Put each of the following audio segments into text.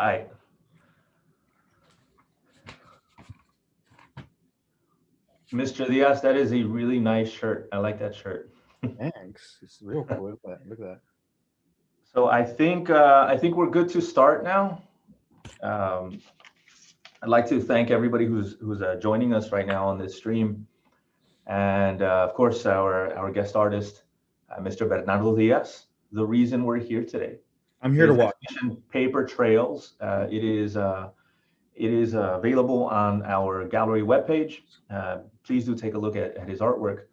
right. Mr. Diaz, that is a really nice shirt. I like that shirt. Thanks. It's real cool. Look at that. Look at that. So I think we're good to start now. Um, I'd like to thank everybody who's joining us right now on this stream, and of course our guest artist, Mr. Bernardo Diaz. The reason we're here today, I'm here to his watch. exhibition Paper Trails. It is available on our gallery webpage. Please do take a look at his artwork.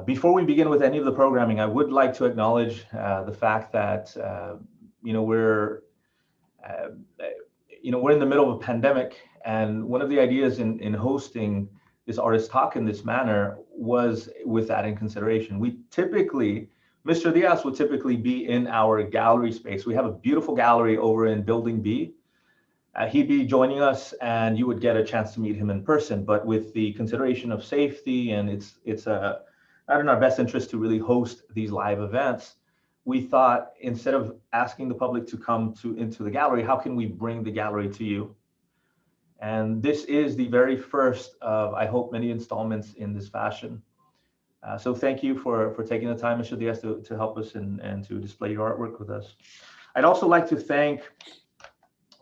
Before we begin with any of the programming, I would like to acknowledge the fact that you know we're uh, we're in the middle of a pandemic, and one of the ideas in hosting this artist talk in this manner was with that in consideration. Mr. Diaz would typically be in our gallery space. We have a beautiful gallery over in Building B. He'd be joining us, and you would get a chance to meet him in person. But with the consideration of safety, and it's not in our best interest to really host these live events, we thought instead of asking the public to come into the gallery, how can we bring the gallery to you? And this is the very first of, I hope, many installments in this fashion. So thank you for taking the time, Mr. Diaz, to help us and to display your artwork with us. I'd also like to thank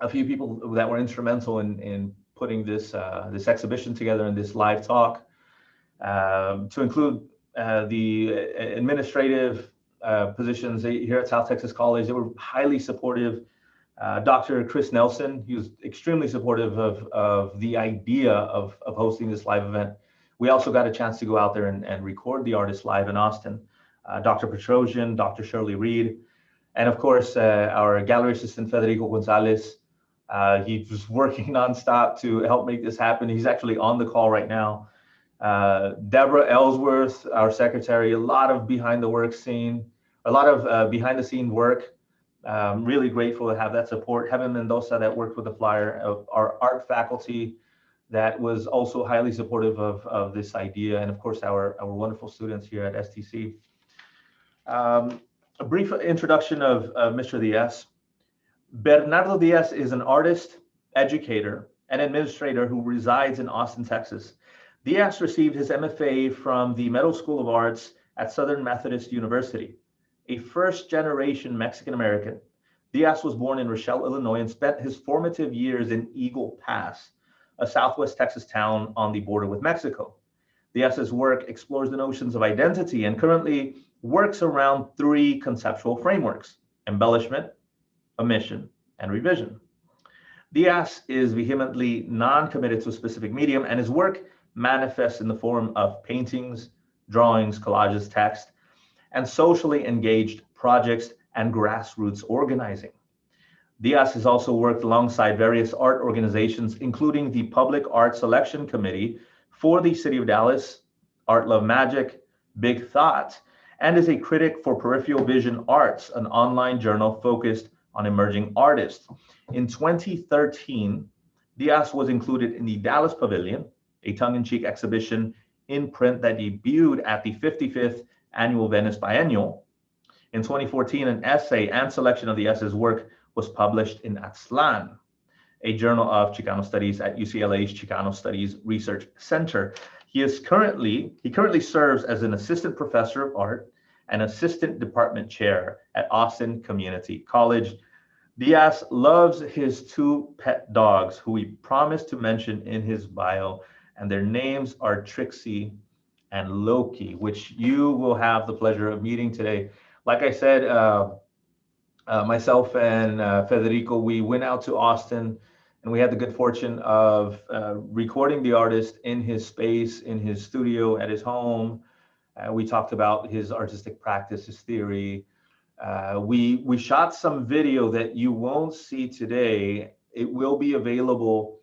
a few people that were instrumental in putting this exhibition together and this live talk, to include the administrative positions here at South Texas College. They were highly supportive. Dr. Chris Nelson, he was extremely supportive of the idea of hosting this live event. We also got a chance to go out there and record the artist live in Austin. Dr. Petrosian, Dr. Shirley Reed, and of course, our gallery assistant, Federico Gonzalez. He was working nonstop to help make this happen. He's actually on the call right now. Deborah Ellsworth, our secretary, a lot of behind the scene work. Really grateful to have that support. Heaven Mendoza, that worked with the flyer, our art faculty, that was also highly supportive of this idea, and of course our wonderful students here at STC. A brief introduction of Mr. Diaz. Bernardo Diaz is an artist, educator, and administrator who resides in Austin, Texas. Diaz received his MFA from the Meadow School of Arts at Southern Methodist University. A first-generation Mexican-American, Diaz was born in Rochelle, Illinois, and spent his formative years in Eagle Pass, a southwest Texas town on the border with Mexico. Diaz's work explores the notions of identity and currently works around three conceptual frameworks: embellishment, omission, and revision. Diaz is vehemently non-committed to a specific medium, and his work manifests in the form of paintings, drawings, collages, text, and socially engaged projects and grassroots organizing. Diaz has also worked alongside various art organizations, including the Public Art Selection Committee for the City of Dallas, Art Love Magic, Big Thought, and is a critic for Peripheral Vision Arts, an online journal focused on emerging artists. In 2013, Diaz was included in the Dallas Pavilion, a tongue-in-cheek exhibition in print that debuted at the 55th Annual Venice Biennial. In 2014, an essay and selection of Diaz's work was published in Aztlán, a journal of Chicano Studies at UCLA's Chicano Studies Research Center. He currently serves as an assistant professor of art and assistant department chair at Austin Community College. Diaz loves his two pet dogs, who he promised to mention in his bio, and their names are Trixie and Loki, which you will have the pleasure of meeting today. Like I said, myself and Federico, we went out to Austin, and we had the good fortune of recording the artist in his space, in his studio, at his home. We talked about his artistic practice, his theory. We shot some video that you won't see today. It will be available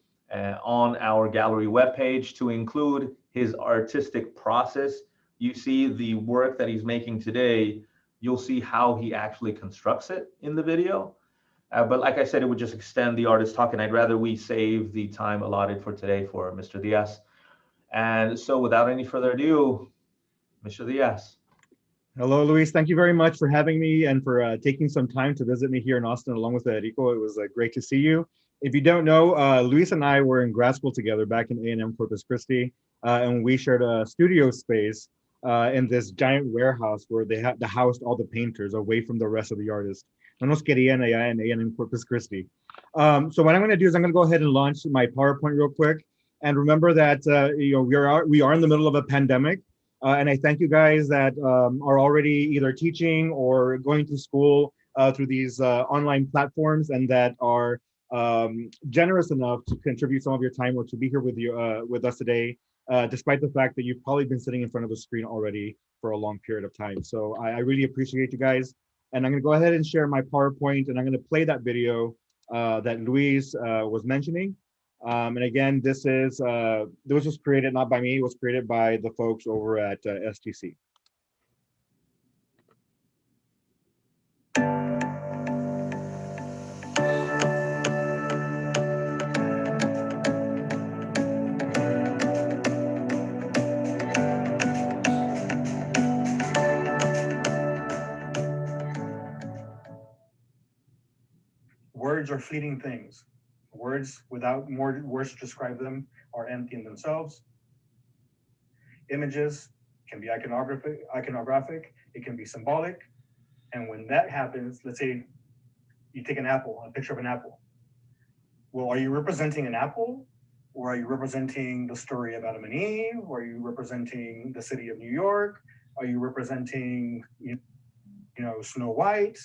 on our gallery webpage, to include his artistic process. You see the work that he's making today. You'll see how he actually constructs it in the video. But like I said, it would just extend the artist talk, and I'd rather we save the time allotted for today for Mr. Diaz. And so without any further ado, Mr. Diaz. Hello, Luis. Thank you very much for having me and for taking some time to visit me here in Austin along with Rico. It was great to see you. If you don't know, Luis and I were in grad school together back in A&M Corpus Christi, and we shared a studio space in this giant warehouse where they had housed all the painters away from the rest of the artists. No nos querían allá in A&M Corpus Christi. So what I'm going to do is I'm going to go ahead and launch my PowerPoint real quick. And remember that we are in the middle of a pandemic. And I thank you guys that are already either teaching or going to school through these online platforms and that are generous enough to contribute some of your time or to be here with us today, despite the fact that you've probably been sitting in front of a screen already for a long period of time. So I really appreciate you guys. And I'm going to go ahead and share my PowerPoint and I'm going to play that video that Luis was mentioning. And again, this was created not by me, it was created by the folks over at STC. Words are fleeting things. Words without more words to describe them are empty in themselves. Images can be iconographic, it can be symbolic. And when that happens, let's say you take an apple, a picture of an apple. Well, are you representing an apple? Or are you representing the story of Adam and Eve? Or are you representing the city of New York? Are you representing, Snow White?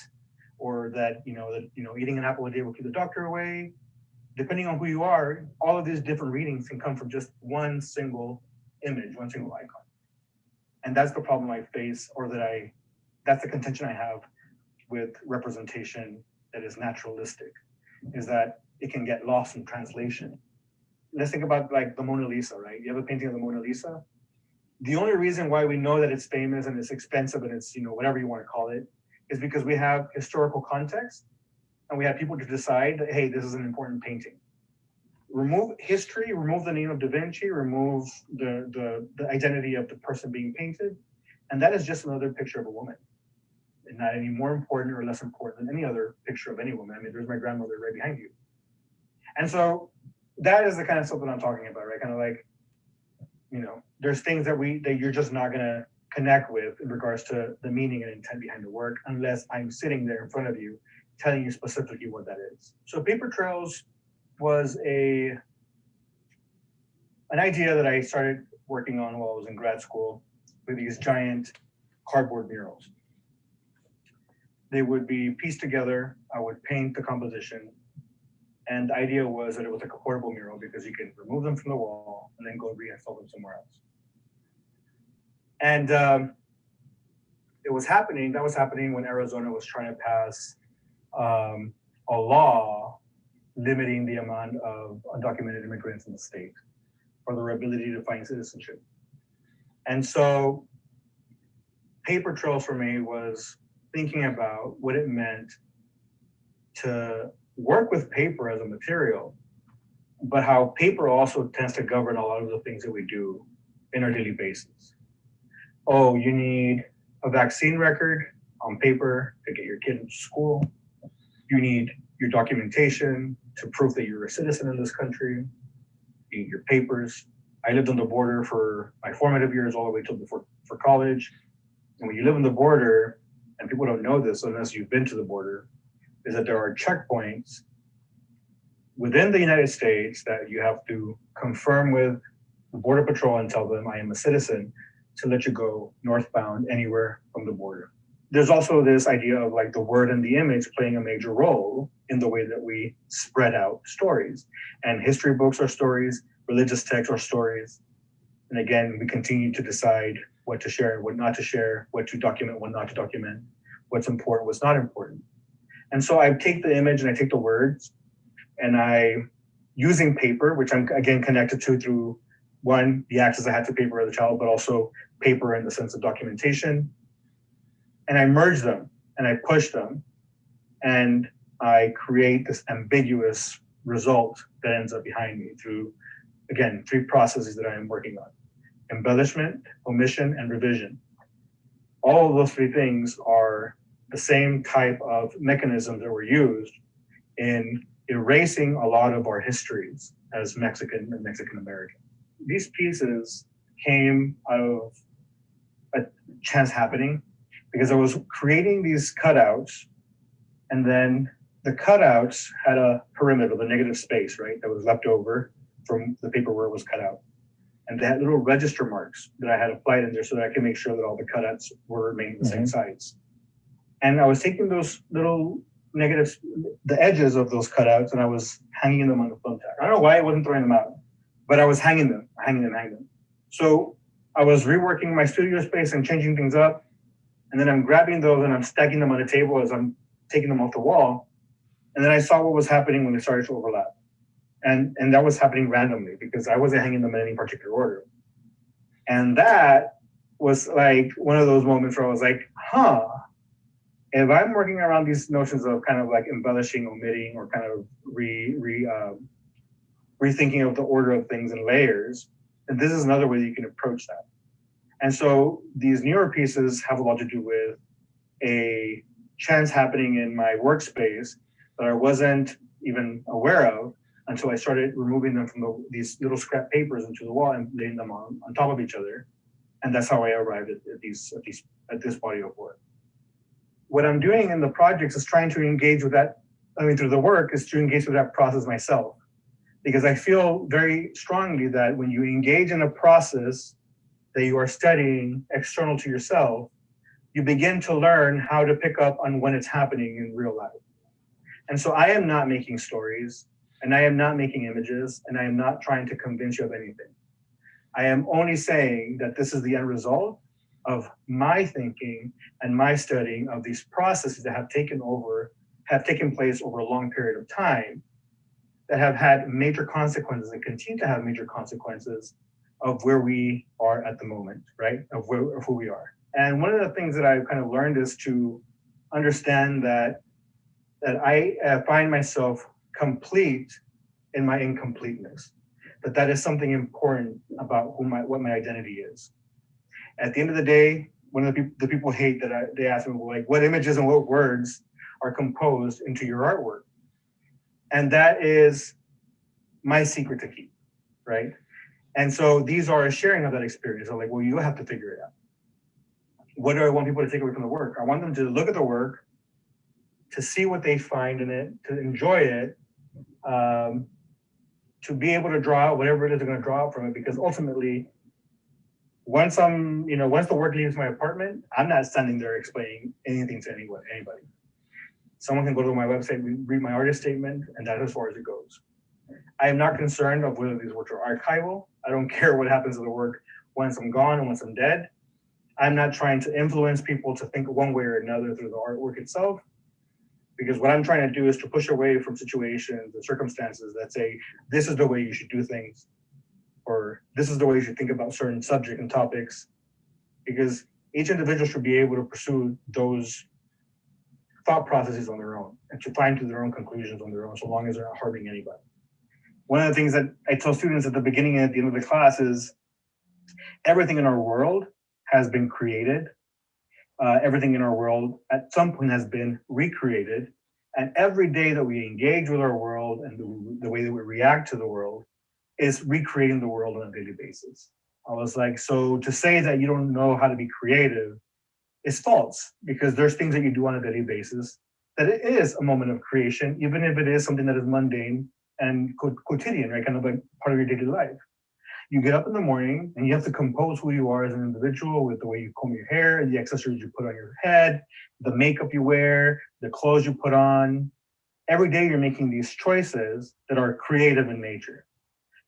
Or that eating an apple a day will keep the doctor away? Depending on who you are, all of these different readings can come from just one single image, one single icon. And that's the problem I face, that's the contention I have with representation that is naturalistic, is that it can get lost in translation. Let's think about like the Mona Lisa, right? You have a painting of the Mona Lisa. The only reason why we know that it's famous and it's expensive and it's, whatever you want to call it, is because we have historical context and we have people to decide that, hey, this is an important painting. Remove history, remove the name of Da Vinci, remove the identity of the person being painted, and that is just another picture of a woman. And not any more important or less important than any other picture of any woman. I mean, there's my grandmother right behind you. And so that is the kind of stuff that I'm talking about, right? Kind of like, there's things that you're just not gonna connect with in regards to the meaning and intent behind the work unless I'm sitting there in front of you telling you specifically what that is. So paper trails was an idea that I started working on while I was in grad school with these giant cardboard murals. They would be pieced together. I would paint the composition. And the idea was that it was like a portable mural because you can remove them from the wall and then go reinstall them somewhere else. And that was happening when Arizona was trying to pass a law limiting the amount of undocumented immigrants in the state or their ability to find citizenship. And so paper trails for me was thinking about what it meant to work with paper as a material, but how paper also tends to govern a lot of the things that we do in our daily basis. Oh, you need a vaccine record on paper to get your kid into school. You need your documentation to prove that you're a citizen in this country. You need your papers. I lived on the border for my formative years all the way till for college. And when you live on the border, and people don't know this unless you've been to the border, is that there are checkpoints within the United States that you have to confirm with the Border Patrol and tell them I am a citizen to let you go northbound anywhere from the border. There's also this idea of like the word and the image playing a major role in the way that we spread out stories. And history books are stories, religious texts are stories. And again, we continue to decide what to share, what not to share, what to document, what not to document, what's important, what's not important. And so I take the image and I take the words and using paper, which I'm again connected to through one, the access I had to paper as a child, but also paper in the sense of documentation. And I merge them and I push them and I create this ambiguous result that ends up behind me through, again, 3 processes that I am working on: embellishment, omission, and revision. all of those three things are the same type of mechanisms that were used in erasing a lot of our histories as Mexican and Mexican American. These pieces came out of a chance happening because I was creating these cutouts, and then the cutouts had a perimeter, the negative space, right, that was left over from the paper where it was cut out. And they had little register marks that I had applied in there so that I could make sure that all the cutouts were remaining the same size. And I was taking those little negatives, the edges of those cutouts, and I was hanging them on the thumbtack. I don't know why I wasn't throwing them out, but I was hanging them. So I was reworking my studio space and changing things up. And then I'm grabbing those and I'm stacking them on the table as I'm taking them off the wall. And then I saw what was happening when they started to overlap. And that was happening randomly because I wasn't hanging them in any particular order. And that was like one of those moments where I was like, if I'm working around these notions of kind of like embellishing, omitting, or kind of rethinking of the order of things in layers, and this is another way that you can approach that. And so these newer pieces have a lot to do with a chance happening in my workspace that I wasn't even aware of until I started removing them from these little scrap papers into the wall and laying them on top of each other. And that's how I arrived at this body of work. What I'm doing in the projects is trying to engage with that, through the work, is to engage with that process myself. Because I feel very strongly that when you engage in a process that you are studying external to yourself, you begin to learn how to pick up on when it's happening in real life. And so I am not making stories, and I am not making images, and I am not trying to convince you of anything. I am only saying that this is the end result of my thinking and my studying of these processes that have taken place over a long period of time, that have had major consequences and continue to have major consequences of where we are at the moment, right? Of who we are. And one of the things that I've kind of learned is to understand that I find myself complete in my incompleteness. That is something important about what my identity is. At the end of the day, one of the people hate that they ask me, like, what images and what words are composed into your artwork? And that is my secret to keep, right? And so these are a sharing of that experience. I'm like, well, you have to figure it out. What do I want people to take away from the work? I want them to look at the work, to see what they find in it, to enjoy it, to be able to draw out whatever it is they're going to draw out from it. Because ultimately, once the work leaves my apartment, I'm not standing there explaining anything to anybody. Someone can go to my website, read my artist statement, and that's as far as it goes. I am not concerned of whether these works are archival. I don't care what happens to the work once I'm gone and once I'm dead. I'm not trying to influence people to think one way or another through the artwork itself, because what I'm trying to do is to push away from situations and circumstances that say, this is the way you should do things, or this is the way you should think about certain subject and topics, because each individual should be able to pursue those thought processes on their own and to find to their own conclusions on their own, so long as they're not harming anybody. One of the things that I tell students at the beginning and at the end of the class is everything in our world has been created. Everything in our world at some point has been recreated. And every day that we engage with our world and the way that we react to the world is recreating the world on a daily basis. I was like, so to say that you don't know how to be creative is false, because there's things that you do on a daily basis that it is a moment of creation, even if it is something that is mundane and quotidian, right? Kind of like part of your daily life. You get up in the morning and you have to compose who you are as an individual with the way you comb your hair, the accessories you put on your head, the makeup you wear, the clothes you put on. Every day you're making these choices that are creative in nature.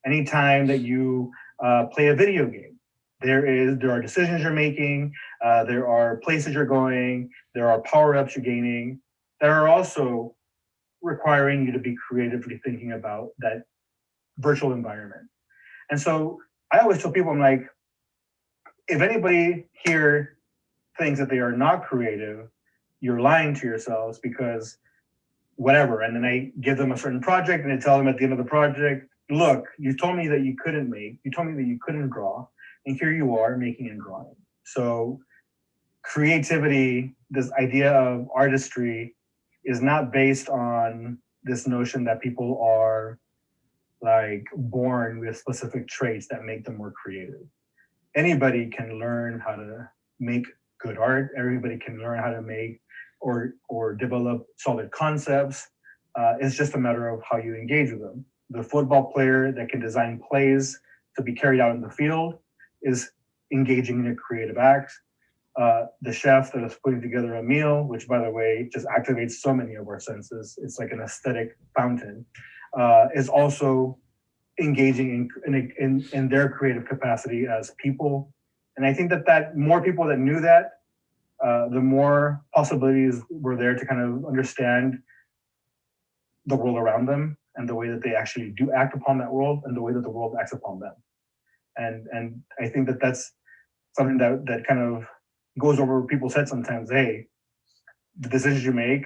Anytime that you play a video game, there are decisions you're making, there are places you're going, there are power-ups you're gaining that are also requiring you to be creatively thinking about that virtual environment. And so I always tell people, I'm like, if anybody here thinks that they are not creative, you're lying to yourselves, because whatever. And then I give them a certain project and I tell them at the end of the project, look, you told me that you couldn't make, you told me that you couldn't draw, and here you are making and drawing. So creativity, this idea of artistry, is not based on this notion that people are like born with specific traits that make them more creative. Anybody can learn how to make good art. Everybody can learn how to make or develop solid concepts. It's just a matter of how you engage with them. The football player that can design plays to be carried out in the field is engaging in a creative act. The chef that is putting together a meal, which by the way just activates so many of our senses, it's like an aesthetic fountain, is also engaging in their creative capacity as people. And I think that more people that knew that, the more possibilities were there to kind of understand the world around them and the way that they actually do act upon that world and the way that the world acts upon them. And I think that that's something that kind of goes over people's heads sometimes. Hey, the decisions you make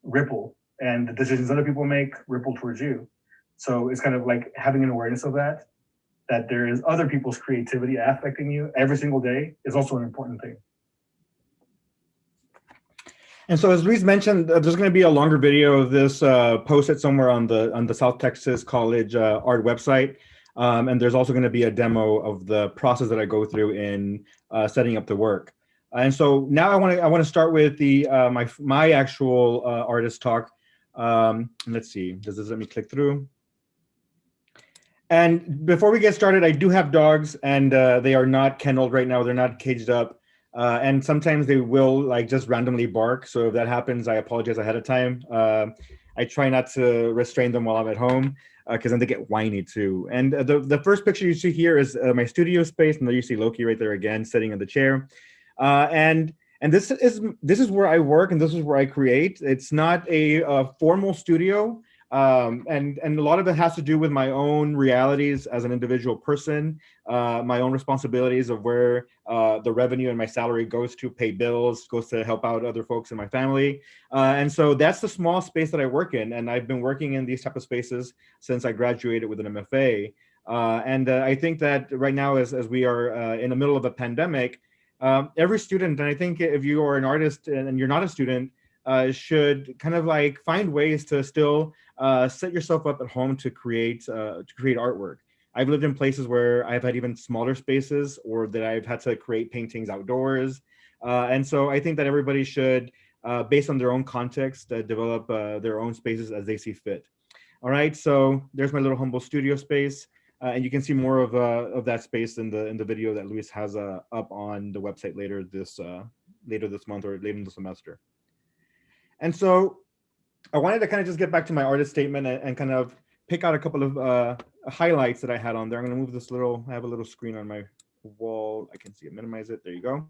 ripple, and the decisions other people make ripple towards you. So it's kind of like having an awareness of that there is other people's creativity affecting you every single day is also an important thing. And so, as Luis mentioned, there's going to be a longer video of this posted somewhere on the South Texas College art website, and there's also going to be a demo of the process that I go through in setting up the work. And so now I want to start with the my actual artist talk. Let's see, does this let me click through? And before we get started, I do have dogs, and they are not kenneled right now. They're not caged up. And sometimes they will like just randomly bark. So if that happens, I apologize ahead of time. I try not to restrain them while I'm at home because then they get whiny too. And the first picture you see here is my studio space, and there you see Loki right there again, sitting in the chair. And this is where I work, and this is where I create. It's not a formal studio. And a lot of it has to do with my own realities as an individual person, my own responsibilities of where the revenue and my salary goes to pay bills, goes to help out other folks in my family. And so that's the small space that I work in. And I've been working in these type of spaces since I graduated with an MFA. And I think that right now, as we are in the middle of a pandemic, every student, and I think if you are an artist and you're not a student, should kind of like find ways to still set yourself up at home to create artwork. I've lived in places where I've had even smaller spaces, or that I've had to create paintings outdoors. And so I think that everybody should, based on their own context, develop their own spaces as they see fit. All right, so there's my little humble studio space. And you can see more of that space in the video that Luis has up on the website later this month or later in the semester. And so I wanted to kind of just get back to my artist statement and kind of pick out a couple of highlights that I had on there. I'm going to move this I have a little screen on my wall. I can see it, minimize it. There you go.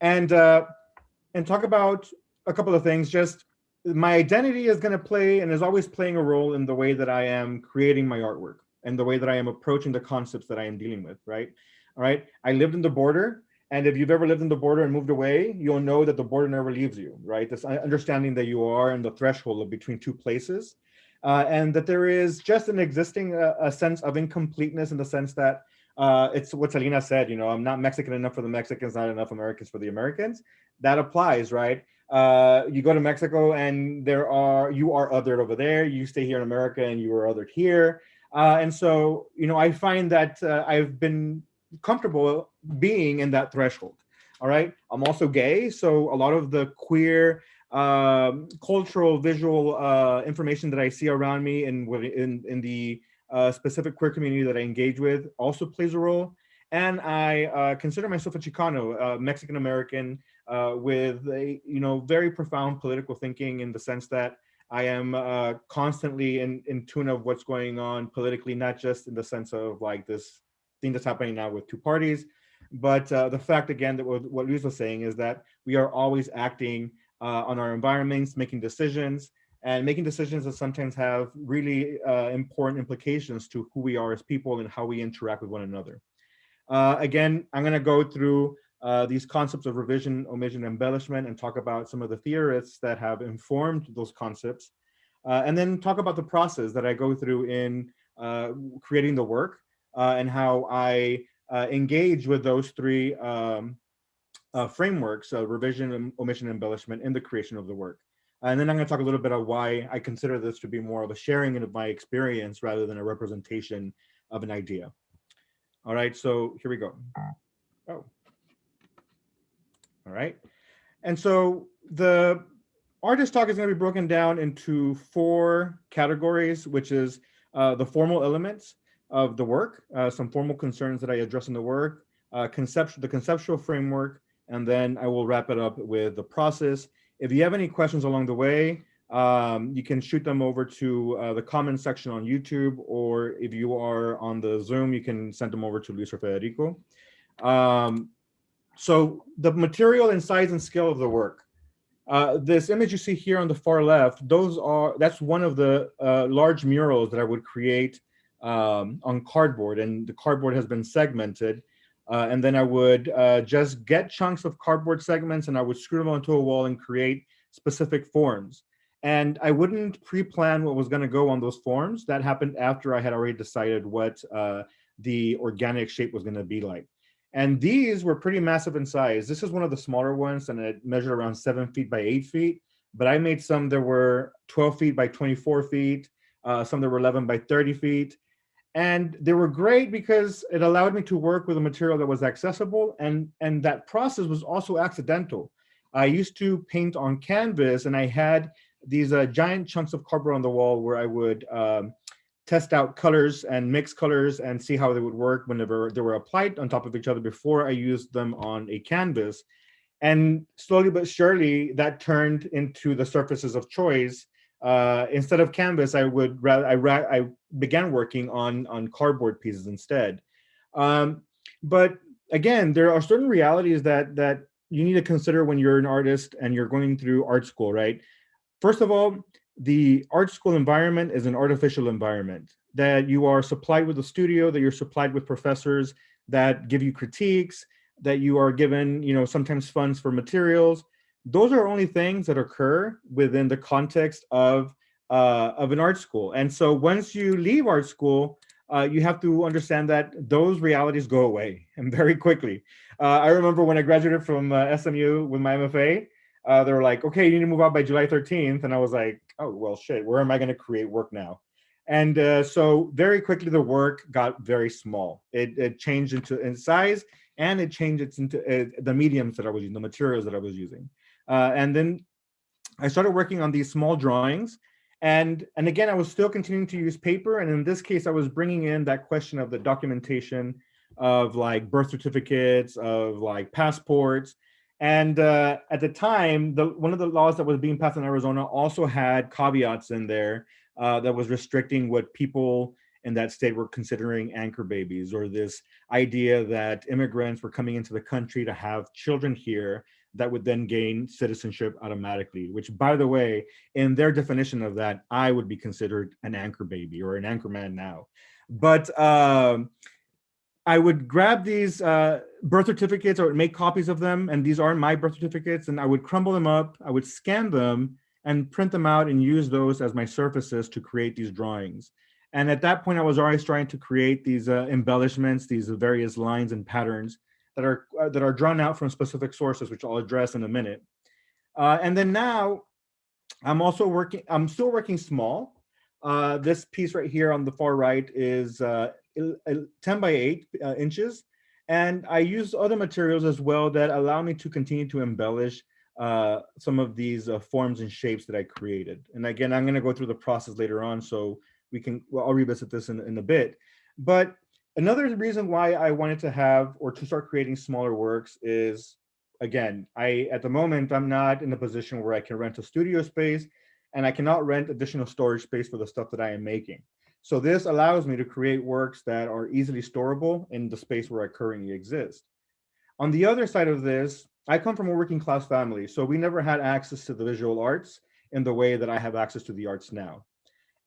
And talk about a couple of things. Just my identity is going to play and is always playing a role in the way that I am creating my artwork and the way that I am approaching the concepts that I am dealing with, right? All right. I lived in the border. And if you've ever lived in the border and moved away, you'll know that the border never leaves you, right? This understanding that you are in the threshold of between two places, and that there is just an existing a sense of incompleteness in the sense that it's what Selena said, I'm not Mexican enough for the Mexicans, not enough Americans for the Americans. That applies, right? You go to Mexico and you are othered over there. You stay here in America and you are othered here. And so, I find that I've been comfortable being in that threshold. All right. I'm also gay. So a lot of the queer cultural visual information that I see around me in the specific queer community that I engage with also plays a role. And I consider myself a Chicano, Mexican American, with a very profound political thinking, in the sense that I am constantly in tune of what's going on politically, not just in the sense of like this thing that's happening now with two parties, but the fact, again, that what Luis was saying is that we are always acting on our environments, making decisions that sometimes have really important implications to who we are as people and how we interact with one another. Again, I'm going to go through these concepts of revision, omission, embellishment, and talk about some of the theorists that have informed those concepts, and then talk about the process that I go through in creating the work, and how I engage with those three frameworks, revision, omission, embellishment in the creation of the work. And then I'm going to talk a little bit about why I consider this to be more of a sharing of my experience rather than a representation of an idea. All right, so here we go. Oh, all right. And so the artist talk is going to be broken down into 4 categories, which is the formal elements of the work, some formal concerns that I address in the work, the conceptual framework, and then I will wrap it up with the process. If you have any questions along the way, you can shoot them over to the comment section on YouTube, or if you are on the Zoom, you can send them over to Luis or Federico. So the material and size and scale of the work. This image you see here on the far left, that's one of the large murals that I would create on cardboard, and the cardboard has been segmented. And then I would just get chunks of cardboard segments and I would screw them onto a wall and create specific forms. And I wouldn't pre-plan what was going to go on those forms. That happened after I had already decided what the organic shape was going to be like. And these were pretty massive in size. This is one of the smaller ones, and it measured around 7 feet by 8 feet. But I made some that were 12 feet by 24 feet, some that were 11 by 30 feet. And they were great because it allowed me to work with a material that was accessible, and that process was also accidental. I used to paint on canvas, and I had these giant chunks of cardboard on the wall where I would test out colors and mix colors and see how they would work whenever they were applied on top of each other before I used them on a canvas. And slowly but surely, that turned into the surfaces of choice. Instead of canvas, I began working on cardboard pieces instead. But again, there are certain realities that you need to consider when you're an artist and you're going through art school, right? First of all, the art school environment is an artificial environment, that you are supplied with a studio, that you're supplied with professors that give you critiques, that you are given, sometimes funds for materials. Those are only things that occur within the context of an art school. And so once you leave art school, you have to understand that those realities go away, and very quickly. I remember when I graduated from SMU with my MFA, they were like, okay, you need to move out by July 13th. And I was like, oh, well, shit, where am I going to create work now? And so very quickly, the work got very small. It changed in size, and it changed into the mediums that I was using, the materials that I was using. And then I started working on these small drawings. And again, I was still continuing to use paper. And in this case, I was bringing in that question of the documentation of like birth certificates, of like passports. And at the time, one of the laws that was being passed in Arizona also had caveats in there that was restricting what people in that state were considering anchor babies, or this idea that immigrants were coming into the country to have children here that would then gain citizenship automatically, which, by the way, in their definition of that, I would be considered an anchor baby or an anchor man now. But I would grab these birth certificates, or make copies of them, and these are my birth certificates, and I would crumble them up, I would scan them and print them out and use those as my surfaces to create these drawings. And at that point, I was already trying to create these embellishments, these various lines and patterns that are drawn out from specific sources, which I'll address in a minute. And then now, I'm still working small. This piece right here on the far right is 10 by 8 inches. And I use other materials as well that allow me to continue to embellish some of these forms and shapes that I created. And again, I'm going to go through the process later on, so I'll revisit this in a bit. But another reason why I wanted to have, or to start creating smaller works is, again, at the moment, I'm not in a position where I can rent a studio space, and I cannot rent additional storage space for the stuff that I am making. So this allows me to create works that are easily storable in the space where I currently exist. On the other side of this, I come from a working class family, so we never had access to the visual arts in the way that I have access to the arts now.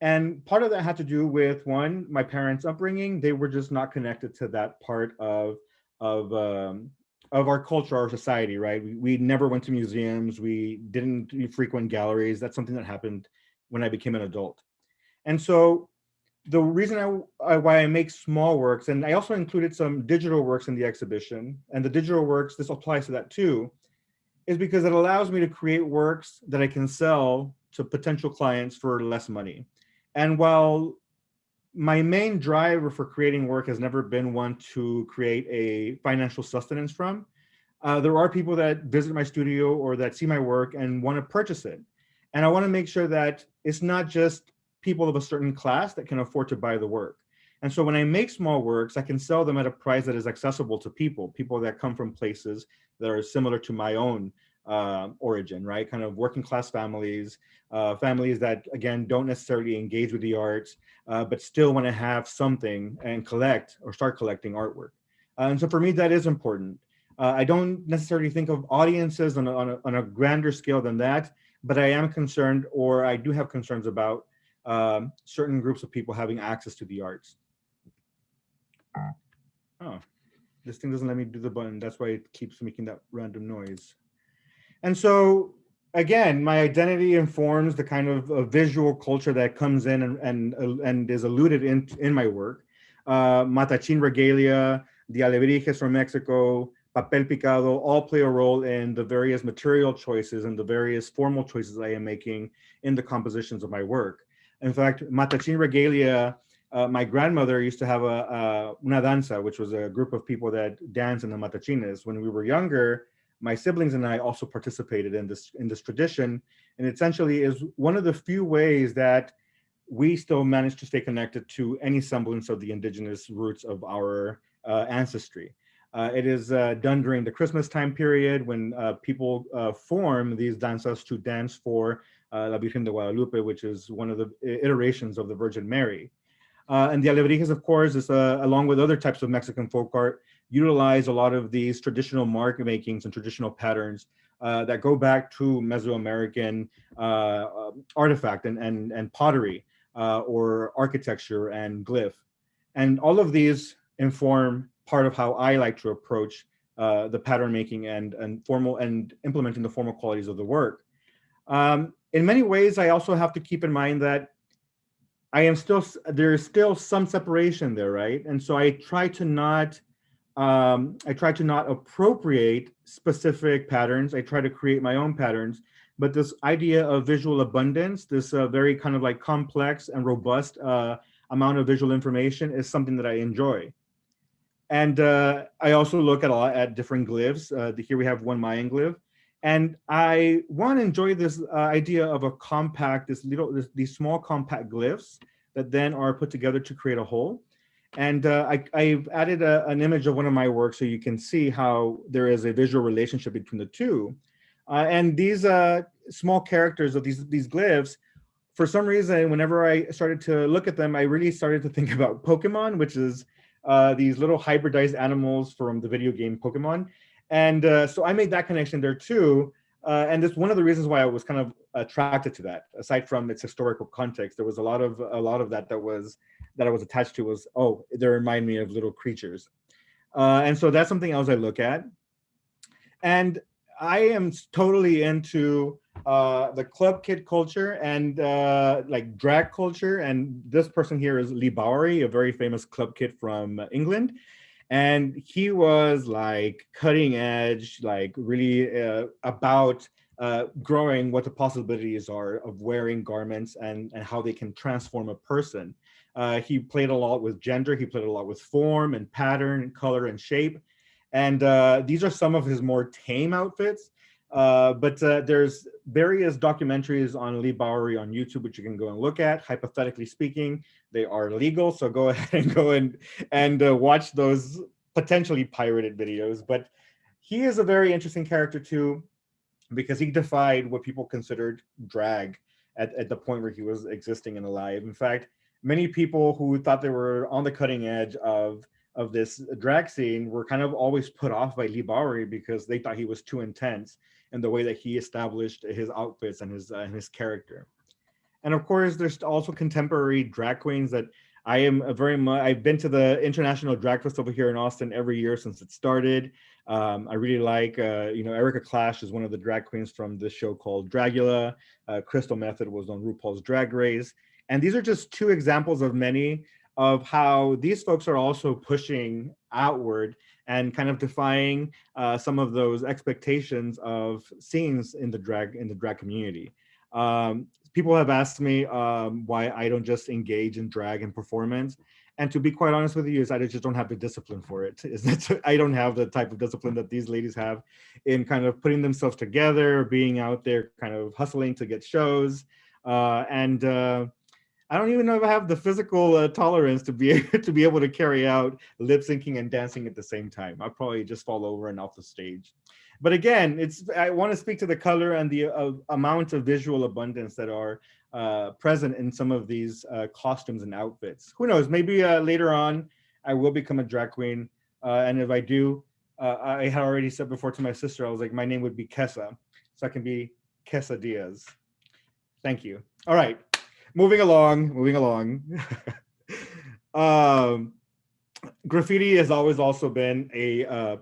And part of that had to do with, one, my parents' upbringing. They were just not connected to that part of our culture, our society, right? We never went to museums. We didn't frequent galleries. That's something that happened when I became an adult. And so the reason why I make small works, and I also included some digital works in the exhibition, and the digital works, this applies to that too, is because it allows me to create works that I can sell to potential clients for less money. And while my main driver for creating work has never been one to create a financial sustenance from, there are people that visit my studio or that see my work and want to purchase it. And I want to make sure that it's not just people of a certain class that can afford to buy the work. And so when I make small works, I can sell them at a price that is accessible to people that come from places that are similar to my own origin, right? Kind of working class families, families that, again, don't necessarily engage with the arts, but still want to have something and collect or start collecting artwork. And so for me, that is important. I don't necessarily think of audiences on a grander scale than that, but I am concerned, or I do have concerns about certain groups of people having access to the arts. Oh, this thing doesn't let me do the button. That's why it keeps making that random noise. And so, again, my identity informs the kind of visual culture that comes in and is alluded in my work. Matachin regalia, the alebrijes from Mexico, papel picado, all play a role in the various material choices and the various formal choices I am making in the compositions of my work. In fact, Matachin regalia, my grandmother used to have una danza, which was a group of people that dance in the matachines. When we were younger, my siblings and I also participated in this tradition, and essentially is one of the few ways that we still manage to stay connected to any semblance of the indigenous roots of our ancestry. It is done during the Christmas time period when people form these danzas to dance for La Virgen de Guadalupe, which is one of the iterations of the Virgin Mary. And the alebrijes, of course, is along with other types of Mexican folk art, utilize a lot of these traditional mark makings and traditional patterns that go back to Mesoamerican artifact and pottery or architecture and glyph. And all of these inform part of how I like to approach the pattern making and formal and implementing the formal qualities of the work. In many ways, I also have to keep in mind that there's still some separation there, right? And so I try to not appropriate specific patterns. I try to create my own patterns, but this idea of visual abundance, this very kind of like complex and robust amount of visual information is something that I enjoy. And I also look at a lot at different glyphs. Here we have one Mayan glyph. And I want to enjoy this idea of a compact, these small compact glyphs that then are put together to create a whole. And I've added an image of one of my works so you can see how there is a visual relationship between the two. And these small characters of these glyphs, for some reason, whenever I started to look at them, I really started to think about Pokemon, which is these little hybridized animals from the video game Pokemon. And so I made that connection there too. And it's one of the reasons why I was kind of attracted to that. Aside from its historical context, there was a lot of that I was attached to was, oh, they remind me of little creatures. And so that's something else I look at. And I am totally into the club kid culture and like drag culture. And this person here is Lee Bowery, a very famous club kid from England. And he was like cutting edge, like really about growing what the possibilities are of wearing garments and how they can transform a person. He played a lot with gender. He played a lot with form and pattern and color and shape. And these are some of his more tame outfits. But there's various documentaries on Lee Bowery on YouTube, which you can go and look at. Hypothetically speaking, they are legal. So go ahead and go and watch those potentially pirated videos. But he is a very interesting character too, because he defied what people considered drag at the point where he was existing and alive. In fact, many people who thought they were on the cutting edge of this drag scene were kind of always put off by Lee Bowery because they thought he was too intense in the way that he established his outfits and his character. And of course, there's also contemporary drag queens that I am I've been to the International Drag Festival here in Austin every year since it started. I really like, Erica Clash is one of the drag queens from this show called Dragula. Crystal Method was on RuPaul's Drag Race. And these are just two examples of many of how these folks are also pushing outward and kind of defying some of those expectations of scenes in the drag community. People have asked me why I don't just engage in drag and performance. And to be quite honest with you, is I just don't have the discipline for it. I don't have the type of discipline that these ladies have in kind of putting themselves together, being out there, kind of hustling to get shows. I don't even know if I have the physical tolerance to be able to carry out lip syncing and dancing at the same time. I'll probably just fall over and off the stage. But again, I want to speak to the color and the amount of visual abundance that are present in some of these costumes and outfits. Who knows? Maybe later on, I will become a drag queen. And if I do, I had already said before to my sister, I was like, my name would be Kessa. So I can be Kessa Diaz. Thank you. All right. Moving along. Graffiti has always also been a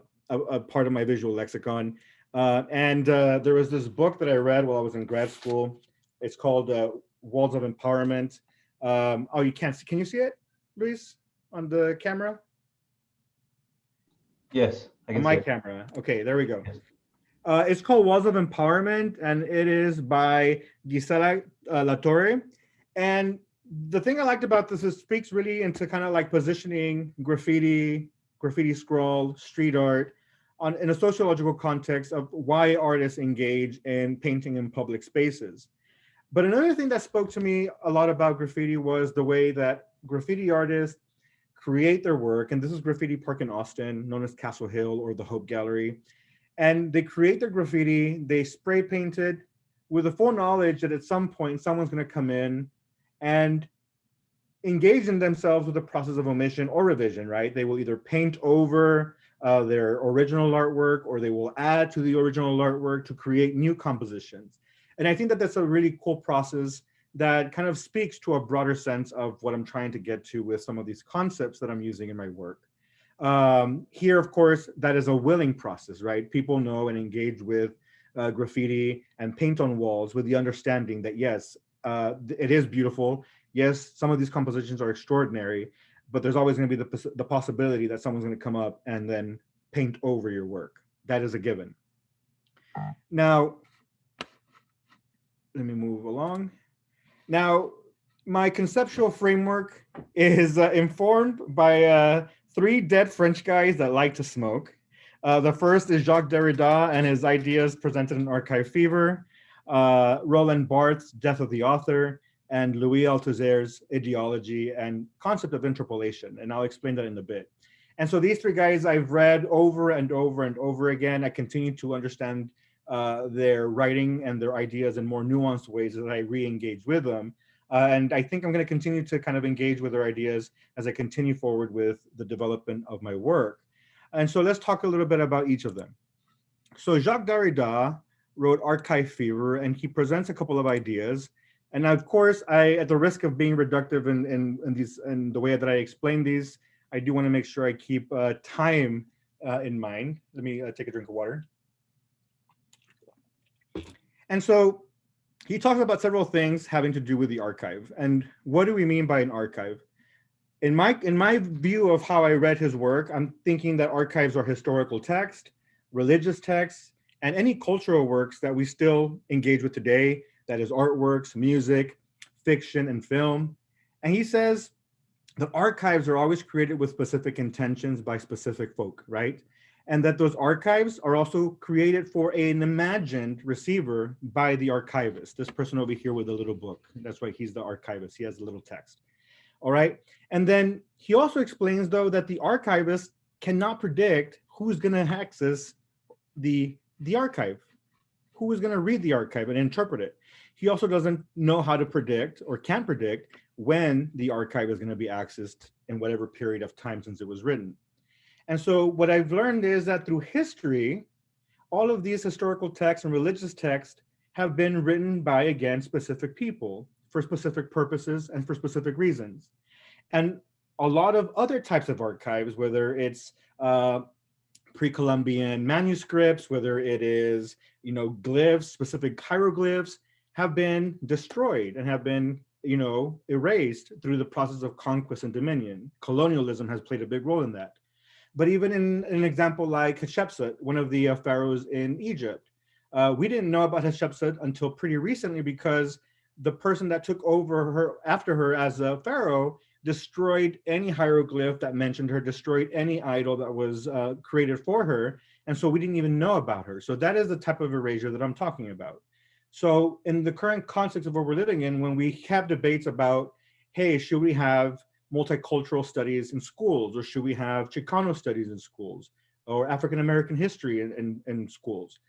part of my visual lexicon. There was this book that I read while I was in grad school. It's called Walls of Empowerment. Oh, you can't see. Can you see it, Luis, on the camera? Yes, I can on my see it. camera. Okay, there we go. Yes. It's called Walls of Empowerment, and it is by Gisela Latorre. And the thing I liked about this is it speaks really into kind of like positioning graffiti scroll, street art in a sociological context of why artists engage in painting in public spaces. But another thing that spoke to me a lot about graffiti was the way that graffiti artists create their work. And this is Graffiti Park in Austin, known as Castle Hill or the Hope Gallery. And they create their graffiti, they spray paint it with the full knowledge that at some point someone's going to come in and engage in themselves with the process of omission or revision, right? They will either paint over their original artwork or they will add to the original artwork to create new compositions. And I think that that's a really cool process that kind of speaks to a broader sense of what I'm trying to get to with some of these concepts that I'm using in my work. Here, of course, that is a willing process, right? People know and engage with graffiti and paint on walls with the understanding that, yes, it is beautiful. Yes, some of these compositions are extraordinary, but there's always going to be the possibility that someone's going to come up and then paint over your work. That is a given. Now, let me move along. Now, my conceptual framework is informed by 3 dead French guys that like to smoke. The first is Jacques Derrida and his ideas presented in Archive Fever, Roland Barthes' Death of the Author, and Louis Althusser's Ideology and Concept of Interpolation. And I'll explain that in a bit. And so these 3 guys I've read over and over and over again. I continue to understand their writing and their ideas in more nuanced ways as I re-engage with them. And I think I'm going to continue to kind of engage with their ideas as I continue forward with the development of my work. And so let's talk a little bit about each of them. So Jacques Derrida wrote Archive Fever, and he presents a couple of ideas. And of course, at the risk of being reductive in the way that I explain these, I do want to make sure I keep time in mind. Let me take a drink of water. And so he talks about several things having to do with the archive. And what do we mean by an archive? In my view of how I read his work, I'm thinking that archives are historical text, religious texts, and any cultural works that we still engage with today, that is artworks, music, fiction, and film. And he says that archives are always created with specific intentions by specific folk, right? And that those archives are also created for an imagined receiver by the archivist, this person over here with a little book. That's why he's the archivist. He has a little text. All right. And then he also explains, though, that the archivist cannot predict who's going to access the archive, who is going to read the archive and interpret it. He also doesn't know how to predict or can predict when the archive is going to be accessed in whatever period of time since it was written. And so what I've learned is that through history, all of these historical texts and religious texts have been written by, again, specific people for specific purposes and for specific reasons. And a lot of other types of archives, whether it's pre-Columbian manuscripts, whether it is, glyphs, specific hieroglyphs, have been destroyed and have been erased through the process of conquest and dominion. Colonialism has played a big role in that. But even in an example like Hatshepsut, one of the pharaohs in Egypt, we didn't know about Hatshepsut until pretty recently because the person that took over her after her as a pharaoh destroyed any hieroglyph that mentioned her, destroyed any idol that was created for her. And so we didn't even know about her. So that is the type of erasure that I'm talking about. So in the current context of what we're living in, when we have debates about, hey, should we have multicultural studies in schools, or should we have Chicano studies in schools, or African American history in schools?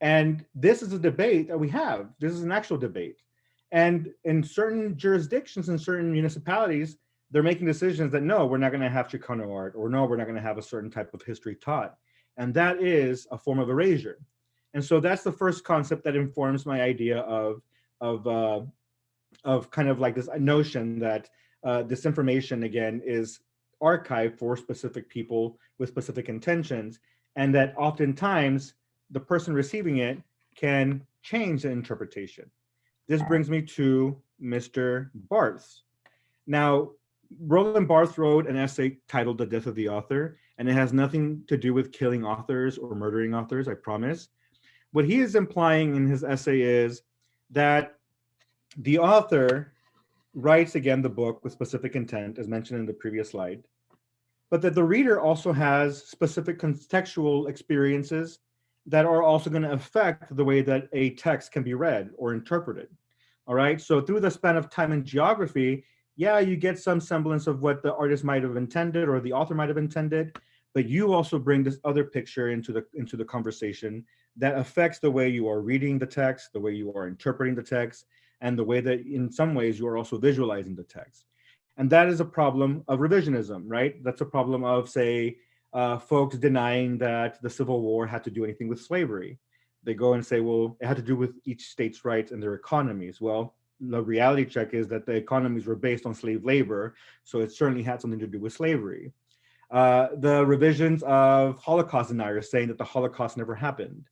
And this is a debate that we have. This is an actual debate. And in certain jurisdictions, in certain municipalities, they're making decisions that no, we're not going to have Chicano art, or no, we're not going to have a certain type of history taught. And that is a form of erasure. And so that's the first concept that informs my idea of kind of like this notion that this information, again, is archived for specific people with specific intentions, and that oftentimes the person receiving it can change the interpretation. This brings me to Mr. Barthes. Now, Roland Barthes wrote an essay titled The Death of the Author, and it has nothing to do with killing authors or murdering authors, I promise. What he is implying in his essay is that the author writes, again, the book with specific intent, as mentioned in the previous slide, but that the reader also has specific contextual experiences that are also going to affect the way that a text can be read or interpreted. All right, so through the span of time and geography, yeah, you get some semblance of what the artist might have intended or the author might have intended, but you also bring this other picture into the conversation that affects the way you are reading the text, the way you are interpreting the text, and the way that in some ways you are also visualizing the text. And that is a problem of revisionism, right? That's a problem of, say, folks denying that the Civil War had to do anything with slavery. They go and say, well, it had to do with each state's rights and their economies. Well, the reality check is that the economies were based on slave labor, so it certainly had something to do with slavery. The revisions of Holocaust deniers saying that the Holocaust never happened,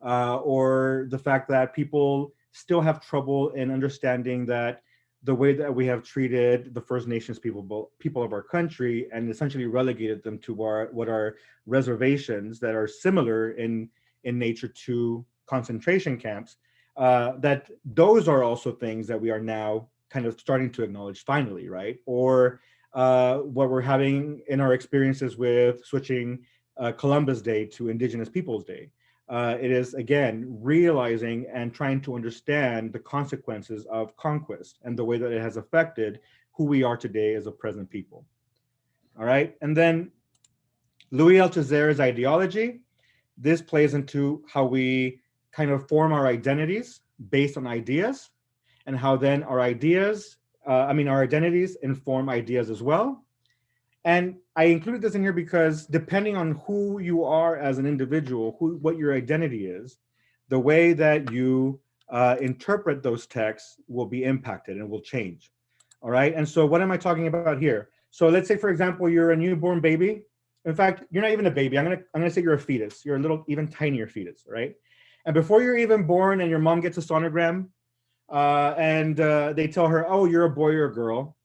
or the fact that people still have trouble in understanding that the way that we have treated the First Nations people of our country and essentially relegated them to what are reservations that are similar in nature to concentration camps, that those are also things that we are now kind of starting to acknowledge finally, right? Or what we're having in our experiences with switching Columbus Day to Indigenous Peoples Day. It is, again, realizing and trying to understand the consequences of conquest and the way that it has affected who we are today as a present people. All right, and then Louis Althusser's ideology. This plays into how we kind of form our identities based on ideas, and how then our identities inform ideas as well. And I included this in here because depending on who you are as an individual, what your identity is, the way that you interpret those texts will be impacted and will change. All right. And so what am I talking about here? So let's say, for example, you're a newborn baby. In fact, you're not even a baby. I'm gonna say you're a fetus. You're a little, even tinier fetus, right? And before you're even born and your mom gets a sonogram and they tell her, oh, you're a boy or a girl.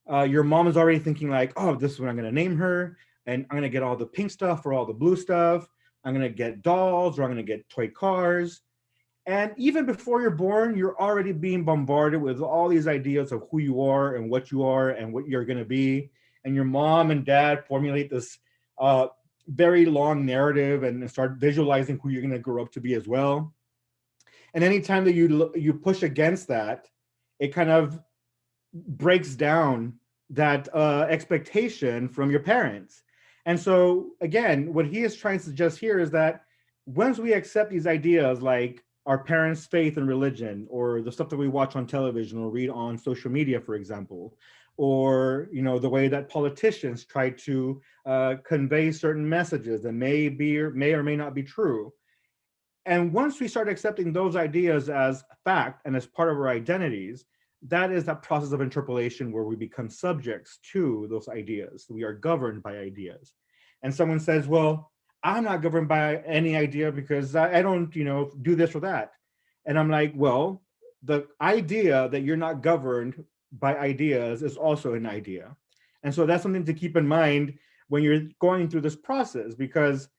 Your mom is already thinking like, oh, this is what I'm going to name her. And I'm going to get all the pink stuff or all the blue stuff. I'm going to get dolls, or I'm going to get toy cars. And even before you're born, you're already being bombarded with all these ideas of who you are and what you're going to be. And your mom and dad formulate this very long narrative and start visualizing who you're going to grow up to be as well. And anytime that you push against that, it kind of breaks down that expectation from your parents. And so again, what he is trying to suggest here is that once we accept these ideas like our parents' faith and religion, or the stuff that we watch on television or read on social media, for example, or the way that politicians try to convey certain messages that may or may not be true. And once we start accepting those ideas as fact and as part of our identities, that is that process of interpolation where we become subjects to those ideas. We are governed by ideas. And someone says, well, I'm not governed by any idea because I don't, do this or that. And I'm like, well, the idea that you're not governed by ideas is also an idea. And so that's something to keep in mind when you're going through this process, because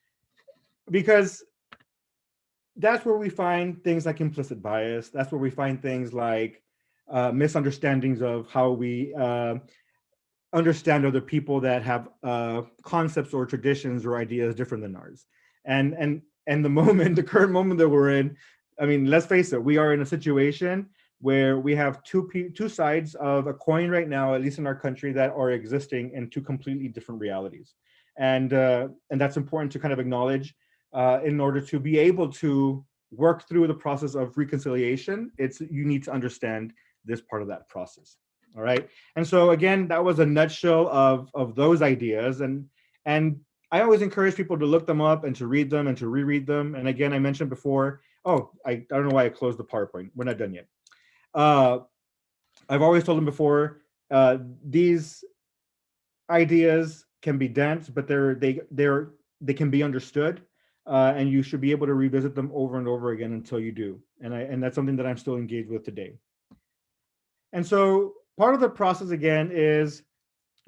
that's where we find things like implicit bias. That's where we find things like misunderstandings of how we understand other people that have concepts or traditions or ideas different than ours. And the current moment that we're in, I mean, let's face it, we are in a situation where we have two sides of a coin right now, at least in our country, that are existing in two completely different realities. And that's important to kind of acknowledge in order to be able to work through the process of reconciliation. You need to understand this part of that process. All right. And so again, that was a nutshell of those ideas. And I always encourage people to look them up and to read them and to reread them. And again, I mentioned before, I don't know why I closed the PowerPoint. We're not done yet. I've always told them before, these ideas can be dense, but they can be understood. And you should be able to revisit them over and over again until you do. And that's something that I'm still engaged with today. And so part of the process, again, is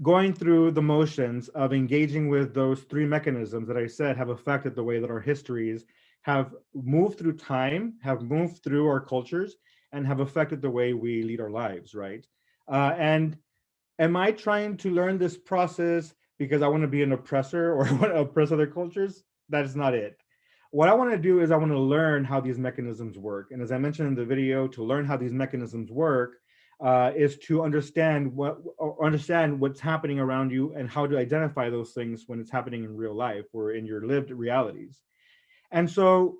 going through the motions of engaging with those three mechanisms that I said have affected the way that our histories have moved through time, have moved through our cultures, and have affected the way we lead our lives, right? And am I trying to learn this process because I want to be an oppressor or I want to oppress other cultures? That is not it. What I want to do is I want to learn how these mechanisms work. And as I mentioned in the video, to learn how these mechanisms work is to understand what's happening around you and how to identify those things when it's happening in real life or in your lived realities. And so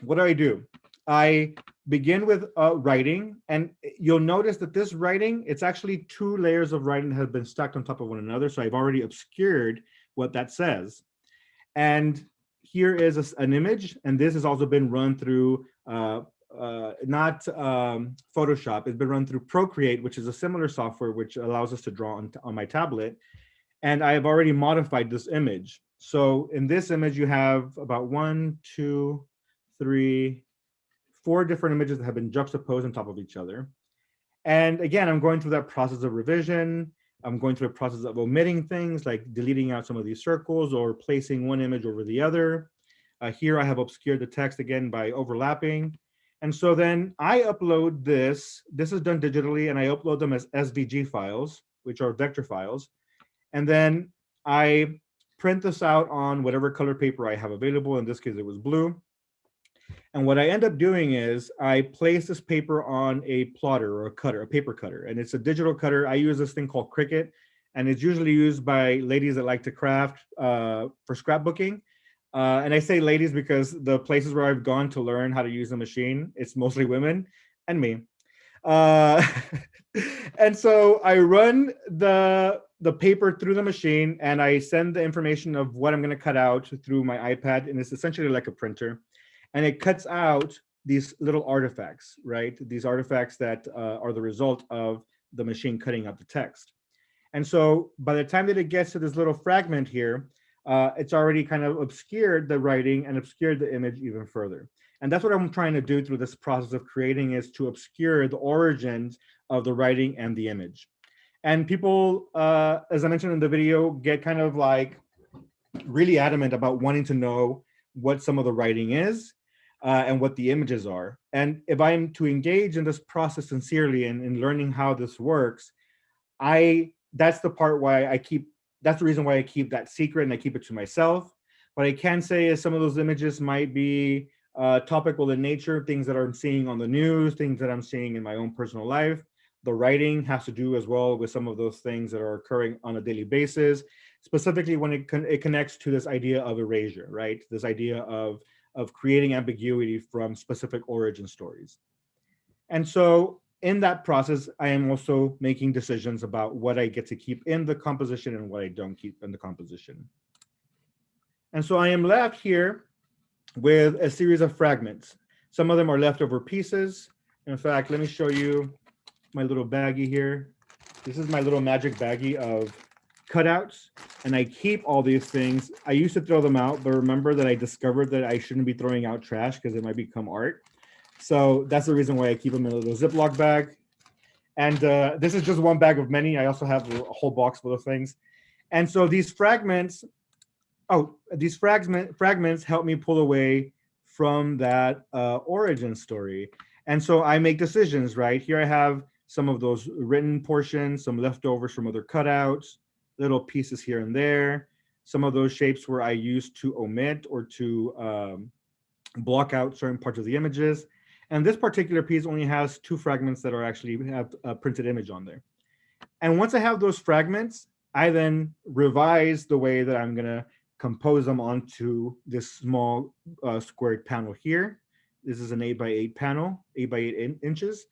what do? I begin with writing, and you'll notice that this writing, it's actually two layers of writing that have been stacked on top of one another. So I've already obscured what that says. And here is an image, and this has also been run through not Photoshop. It's been run through Procreate, which is a similar software which allows us to draw on my tablet. And I have already modified this image. So in this image, you have about 4 different images that have been juxtaposed on top of each other. And again, I'm going through that process of revision. I'm going through a process of omitting things like deleting out some of these circles or placing one image over the other. Here I have obscured the text again by overlapping. And so then I upload this. This is done digitally, and I upload them as SVG files, which are vector files. And then I print this out on whatever color paper I have available. In this case, it was blue. And what I end up doing is I place this paper on a plotter or a cutter, a paper cutter, and it's a digital cutter. I use this thing called Cricut, and it's usually used by ladies that like to craft for scrapbooking. And I say ladies because the places where I've gone to learn how to use the machine, it's mostly women and me. And so I run the paper through the machine, and I send the information of what I'm going to cut out through my iPad, and it's essentially like a printer. And it cuts out these little artifacts, right? These artifacts that are the result of the machine cutting out the text. And so by the time that it gets to this little fragment here, it's already kind of obscured the writing and obscured the image even further. And that's what I'm trying to do through this process of creating, is to obscure the origins of the writing and the image. And people, as I mentioned in the video, get kind of like really adamant about wanting to know what some of the writing is and what the images are. And if I'm to engage in this process sincerely and in learning how this works, that's the part why that's the reason why I keep that secret and I keep it to myself. What I can say is some of those images might be topical in nature, things that I'm seeing on the news, things that I'm seeing in my own personal life. The writing has to do as well with some of those things that are occurring on a daily basis, specifically when it connects to this idea of erasure, right? This idea of creating ambiguity from specific origin stories. And so in that process, I am also making decisions about what I get to keep in the composition and what I don't keep in the composition. And so I am left here with a series of fragments. Some of them are leftover pieces. In fact, let me show you my little baggie here. This is my little magic baggie of cutouts, and I keep all these things. I used to throw them out, but remember that I discovered that I shouldn't be throwing out trash because it might become art. So that's the reason why I keep them in a little Ziploc bag. And this is just one bag of many. I also have a whole box full of things. And so these fragments, fragments help me pull away from that origin story. And so I make decisions, right? Here I have some of those written portions, some leftovers from other cutouts, little pieces here and there, some of those shapes where I used to omit or to block out certain parts of the images. And this particular piece only has 2 fragments that are actually have a printed image on there. And once I have those fragments, I then revise the way that I'm gonna compose them onto this small squared panel here. This is an 8x8 panel, 8x8 inches.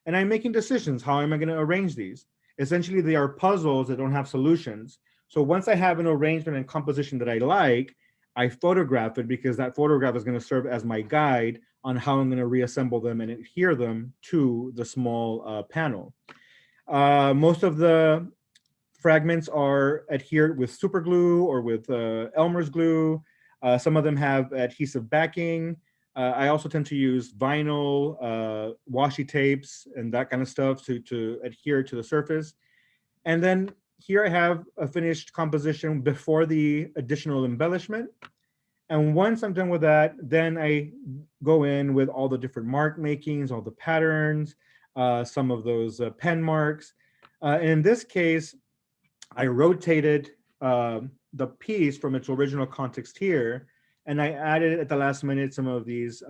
And I'm making decisions. How am I gonna arrange these? Essentially, they are puzzles that don't have solutions. So once I have an arrangement and composition that I like, I photograph it because that photograph is gonna serve as my guide on how I'm gonna reassemble them and adhere them to the small panel. Most of the fragments are adhered with super glue or with Elmer's glue. Some of them have adhesive backing. I also tend to use vinyl, washi tapes, and that kind of stuff to adhere to the surface. And then here I have a finished composition before the additional embellishment. And once I'm done with that, then I go in with all the different mark makings, all the patterns, some of those pen marks. And in this case, I rotated the piece from its original context here, and I added at the last minute some of these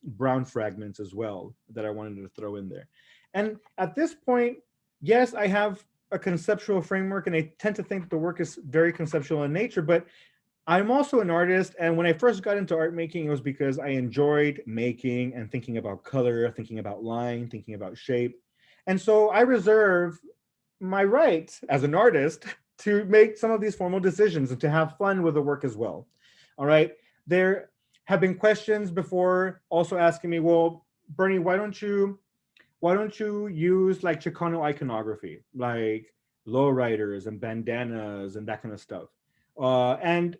brown fragments as well that I wanted to throw in there. And at this point, yes, I have a conceptual framework, and I tend to think the work is very conceptual in nature, but I'm also an artist. And when I first got into art making, it was because I enjoyed making and thinking about color, thinking about line, thinking about shape. And so I reserve my right as an artist to make some of these formal decisions and to have fun with the work as well. All right. There have been questions before also asking me, well, Bernie, why don't you use like Chicano iconography, like lowriders and bandanas and that kind of stuff? And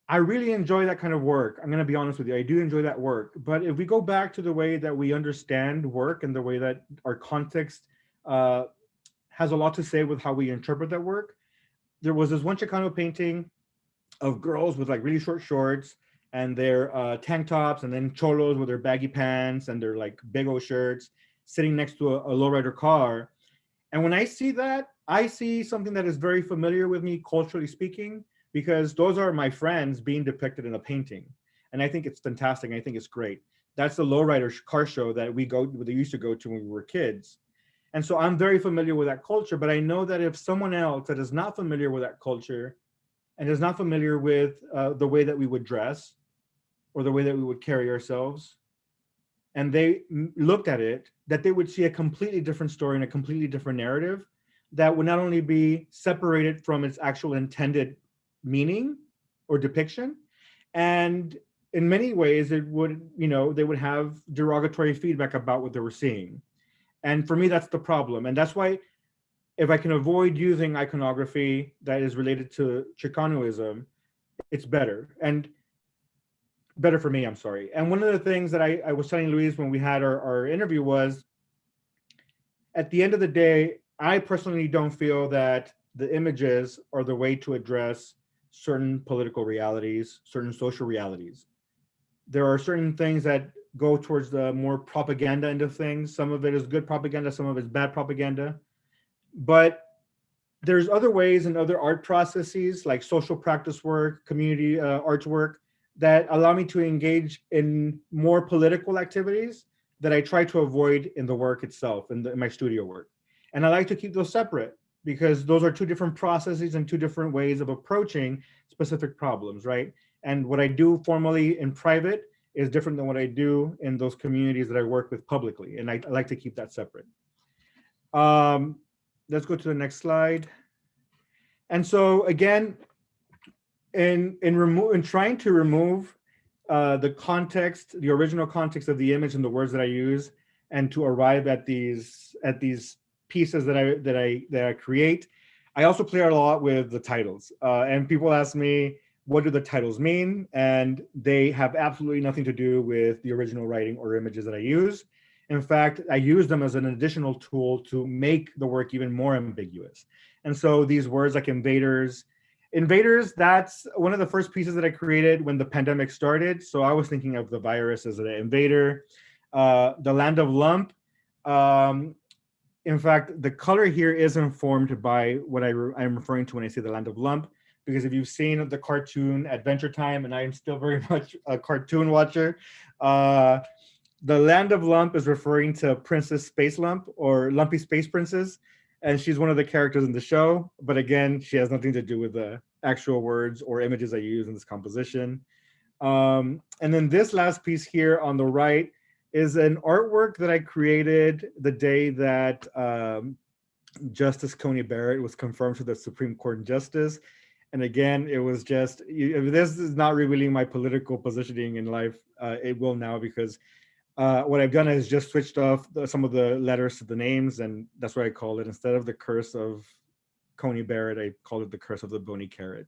I really enjoy that kind of work. I'm going to be honest with you. I do enjoy that work. But if we go back to the way that we understand work and the way that our context has a lot to say with how we interpret that work. There was this one Chicano painting of girls with like really short shorts and their tank tops, and then cholos with their baggy pants and their like big old shirts sitting next to a lowrider car. And when I see that, I see something that is very familiar with me culturally speaking, because those are my friends being depicted in a painting. And I think it's fantastic. I think it's great. That's the lowrider car show that we used to go to when we were kids. And so I'm very familiar with that culture, but I know that if someone else that is not familiar with that culture and is not familiar with the way that we would dress or the way that we would carry ourselves, and they looked at it, that they would see a completely different story and a completely different narrative that would not only be separated from its actual intended meaning or depiction, and in many ways it would, they would have derogatory feedback about what they were seeing. And for me, that's the problem. And that's why if I can avoid using iconography that is related to Chicanoism, it's better. And better for me, I'm sorry. And one of the things that I was telling Luis when we had our interview was, at the end of the day, I personally don't feel that the images are the way to address certain political realities, certain social realities. There are certain things that go towards the more propaganda end of things. Some of it is good propaganda, some of it is bad propaganda. But there's other ways and other art processes like social practice work, community arts work, that allow me to engage in more political activities that I try to avoid in the work itself, in my studio work. And I like to keep those separate because those are two different processes and two different ways of approaching specific problems, right? And what I do formally in private is different than what I do in those communities that I work with publicly. And I like to keep that separate. Let's go to the next slide. And so again, in trying to remove the context, the original context of the image and the words that I use, and to arrive at these pieces that I create, I also play a lot with the titles. And people ask me, what do the titles mean? And they have absolutely nothing to do with the original writing or images that I use. In fact, I use them as an additional tool to make the work even more ambiguous. And so these words like invaders, that's one of the first pieces that I created when the pandemic started. So I was thinking of the virus as an invader. The land of lump. In fact, the color here is informed by what I'm referring to when I say the land of lump, because if you've seen the cartoon Adventure Time, and I am still very much a cartoon watcher, the land of lump is referring to Princess Space Lump, or Lumpy Space Princess, and she's one of the characters in the show. But again, she has nothing to do with the actual words or images I use in this composition. And then this last piece here on the right is an artwork that I created the day that Justice Coney Barrett was confirmed to the Supreme Court Justice. And again, it was just, this is not revealing my political positioning in life. It will now, because what I've done is just switched off some of the letters to the names, and that's what I call it. Instead of the curse of Coney Barrett, I called it the curse of the bony carrot.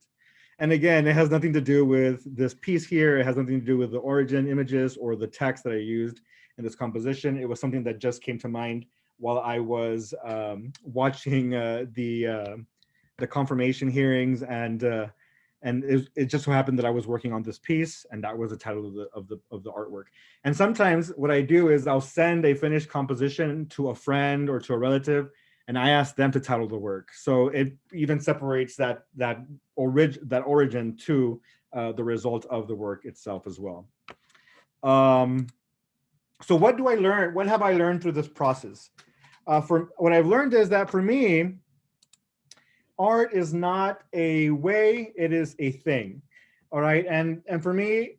And again, it has nothing to do with this piece here. It has nothing to do with the origin images or the text that I used in this composition. It was something that just came to mind while I was watching the confirmation hearings, and it just so happened that I was working on this piece, and that was the title of the artwork. And sometimes what I do is I'll send a finished composition to a friend or to a relative, and I ask them to title the work. So it even separates that origin to the result of the work itself as well. So what do I learn? What have I learned through this process? For what I've learned is that for me, art is not a way, it is a thing. All right. And for me,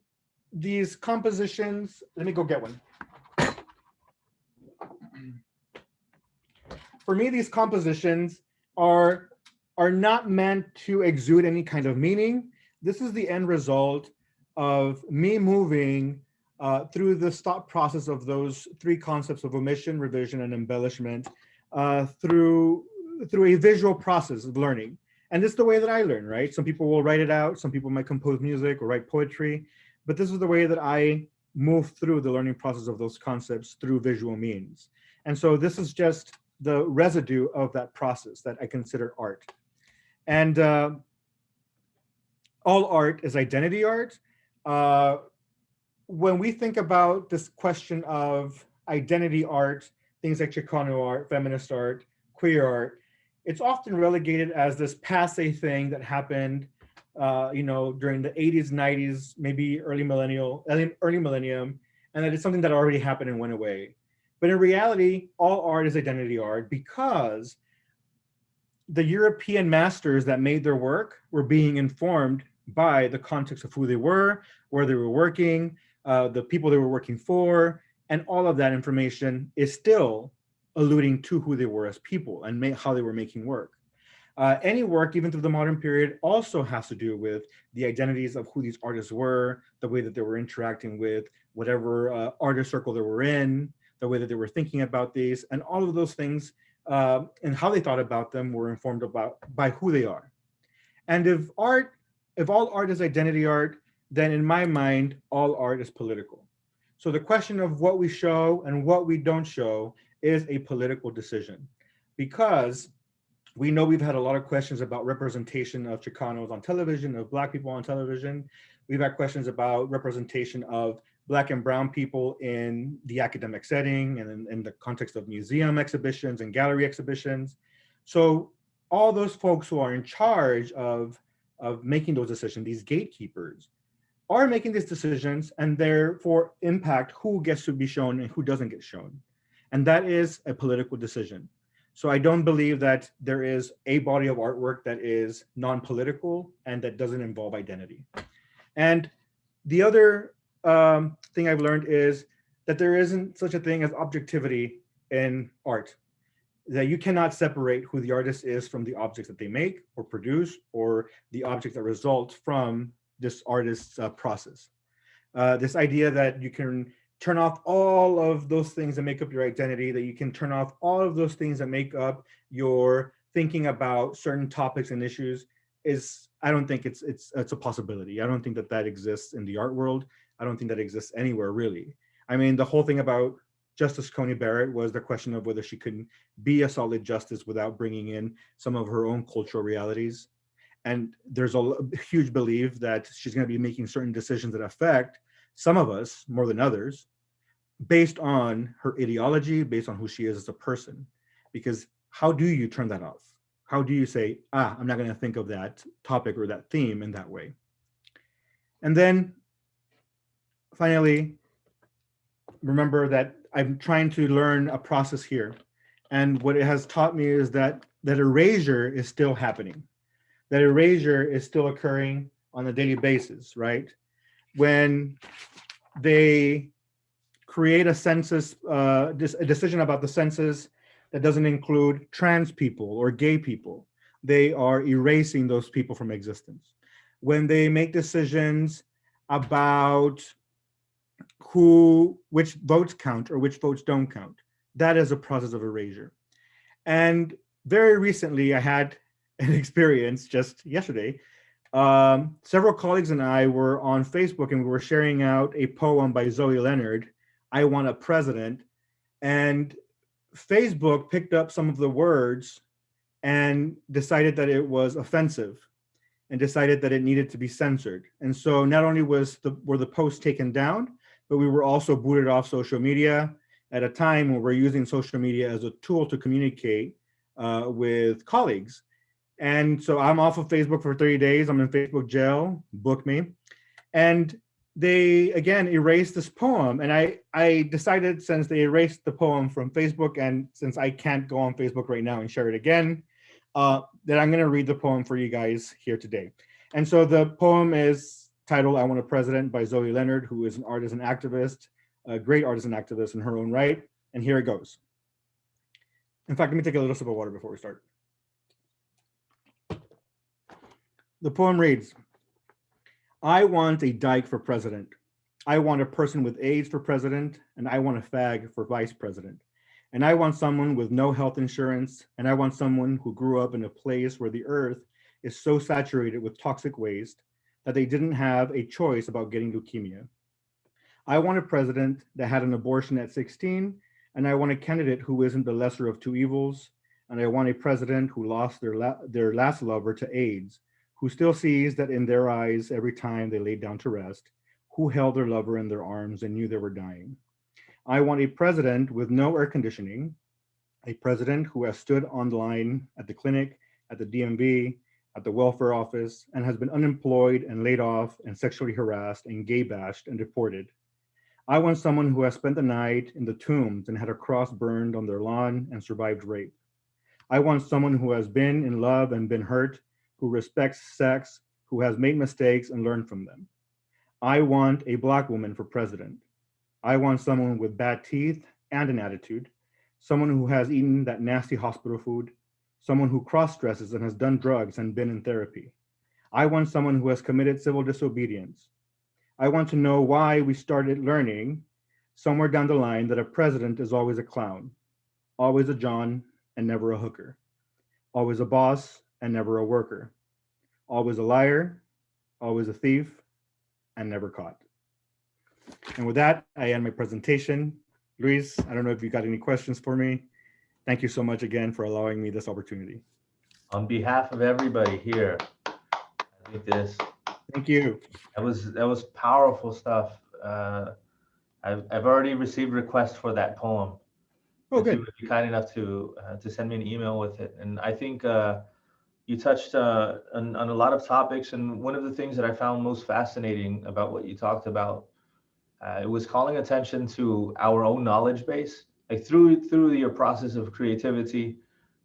these compositions, let me go get one. For me, these compositions are not meant to exude any kind of meaning. This is the end result of me moving through the thought process of those three concepts of omission, revision, and embellishment through a visual process of learning. And this is the way that I learn, right? Some people will write it out. Some people might compose music or write poetry, but this is the way that I move through the learning process of those concepts through visual means. And so this is just the residue of that process that I consider art. And all art is identity art. When we think about this question of identity art, things like Chicano art, feminist art, queer art, it's often relegated as this passe thing that happened, during the 80s, 90s, maybe early millennium, and that it's something that already happened and went away. But in reality, all art is identity art, because the European masters that made their work were being informed by the context of who they were, where they were working, the people they were working for, and all of that information is still alluding to who they were as people and how they were making work. Any work, even through the modern period, also has to do with the identities of who these artists were, the way that they were interacting with whatever artist circle they were in, the way that they were thinking about these, and all of those things and how they thought about them were informed by who they are. And if all art is identity art, then in my mind, all art is political. So the question of what we show and what we don't show is a political decision, because we know we've had a lot of questions about representation of Chicanos on television, of Black people on television. We've had questions about representation of Black and brown people in the academic setting and in the context of museum exhibitions and gallery exhibitions. So all those folks who are in charge of making those decisions, these gatekeepers, are making these decisions and therefore impact who gets to be shown and who doesn't get shown. And that is a political decision. So I don't believe that there is a body of artwork that is non-political and that doesn't involve identity. And the other thing I've learned is that there isn't such a thing as objectivity in art, that you cannot separate who the artist is from the objects that they make or produce, or the objects that result from this artist's process. This idea that you can turn off all of those things that make up your identity, that you can turn off all of those things that make up your thinking about certain topics and issues is, I don't think it's a possibility. I don't think that exists in the art world. I don't think that exists anywhere really. I mean, the whole thing about Justice Coney Barrett was the question of whether she could be a solid justice without bringing in some of her own cultural realities. And there's a huge belief that she's going to be making certain decisions that affect some of us more than others based on her ideology, based on who she is as a person. Because how do you turn that off? How do you say, I'm not going to think of that topic or that theme in that way? And then finally, remember that I'm trying to learn a process here. And what it has taught me is that erasure is still happening. That erasure is still occurring on a daily basis, right? When they create a census, a decision about the census that doesn't include trans people or gay people, they are erasing those people from existence. When they make decisions about which votes count or which votes don't count, that is a process of erasure. And very recently, I had an experience just yesterday. Several colleagues and I were on Facebook and we were sharing out a poem by Zoe Leonard, I Want a President. And Facebook picked up some of the words and decided that it was offensive and decided that it needed to be censored. And so not only were the posts taken down, but we were also booted off social media at a time when we're using social media as a tool to communicate with colleagues. And so I'm off of Facebook for 30 days. I'm in Facebook jail, book me. And they, again, erased this poem. And I decided, since they erased the poem from Facebook, and since I can't go on Facebook right now and share it again, that I'm going to read the poem for you guys here today. And so the poem is titled I Want a President by Zoe Leonard, who is an artist and activist, a great artist and activist in her own right. And here it goes. In fact, let me take a little sip of water before we start. The poem reads, I want a dyke for president. I want a person with AIDS for president, and I want a fag for vice president. And I want someone with no health insurance, and I want someone who grew up in a place where the earth is so saturated with toxic waste that they didn't have a choice about getting leukemia. I want a president that had an abortion at 16, and I want a candidate who isn't the lesser of two evils, and I want a president who lost their last lover to AIDS, who still sees that in their eyes every time they laid down to rest, who held their lover in their arms and knew they were dying. I want a president with no air conditioning, a president who has stood on the line at the clinic, at the DMV, at the welfare office, and has been unemployed and laid off and sexually harassed and gay bashed and deported. I want someone who has spent the night in the tombs and had a cross burned on their lawn and survived rape. I want someone who has been in love and been hurt, who respects sex, who has made mistakes and learned from them. I want a Black woman for president. I want someone with bad teeth and an attitude, someone who has eaten that nasty hospital food, someone who cross-dresses and has done drugs and been in therapy. I want someone who has committed civil disobedience. I want to know why we started learning somewhere down the line that a president is always a clown, always a John and never a hooker, always a boss and never a worker, always a liar, always a thief, and never caught. And with that, I end my presentation. Luis, I don't know if you got any questions for me. Thank you so much again for allowing me this opportunity. On behalf of everybody here, I think Thank you. that was powerful stuff. I've already received requests for that poem. Oh, If you good. would be kind enough to send me an email with it. And I think you touched on a lot of topics. And one of the things that I found most fascinating about what you talked about, it was calling attention to our own knowledge base. Like through your process of creativity,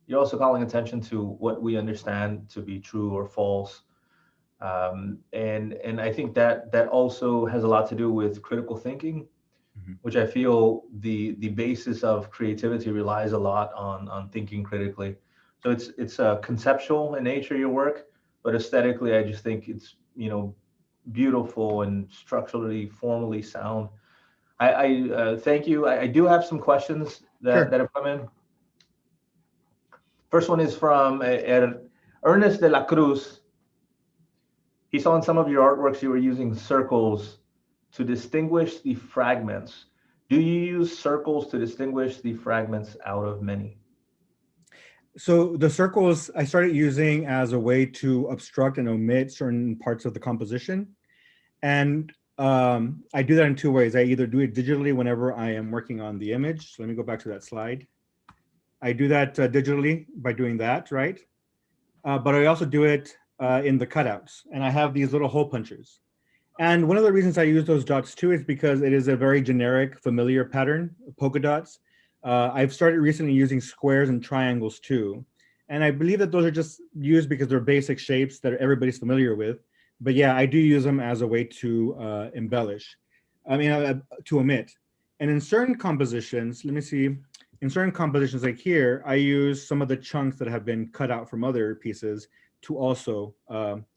you're also calling attention to what we understand to be true or false. And I think that also has a lot to do with critical thinking, which I feel the basis of creativity relies a lot on thinking critically. So it's conceptual in nature, your work, but aesthetically, I just think it's beautiful and structurally, formally sound. I thank you. I do have some questions that have come in. First one is from Ernest de la Cruz. He saw in some of your artworks you were using circles to distinguish the fragments. Do you use circles to distinguish the fragments out of many? So the circles I started using as a way to obstruct and omit certain parts of the composition. And I do that in two ways. I either do it digitally whenever I am working on the image. So let me go back to that slide. I do that digitally by doing that, right? But I also do it in the cutouts. And I have these little hole punchers. And one of the reasons I use those dots too is because it is a very generic, familiar pattern, polka dots. I've started recently using squares and triangles too. And I believe that those are just used because they're basic shapes that everybody's familiar with. But yeah, I do use them as a way to embellish, to omit. And in certain compositions, let me see, in certain compositions like here, I use some of the chunks that have been cut out from other pieces to also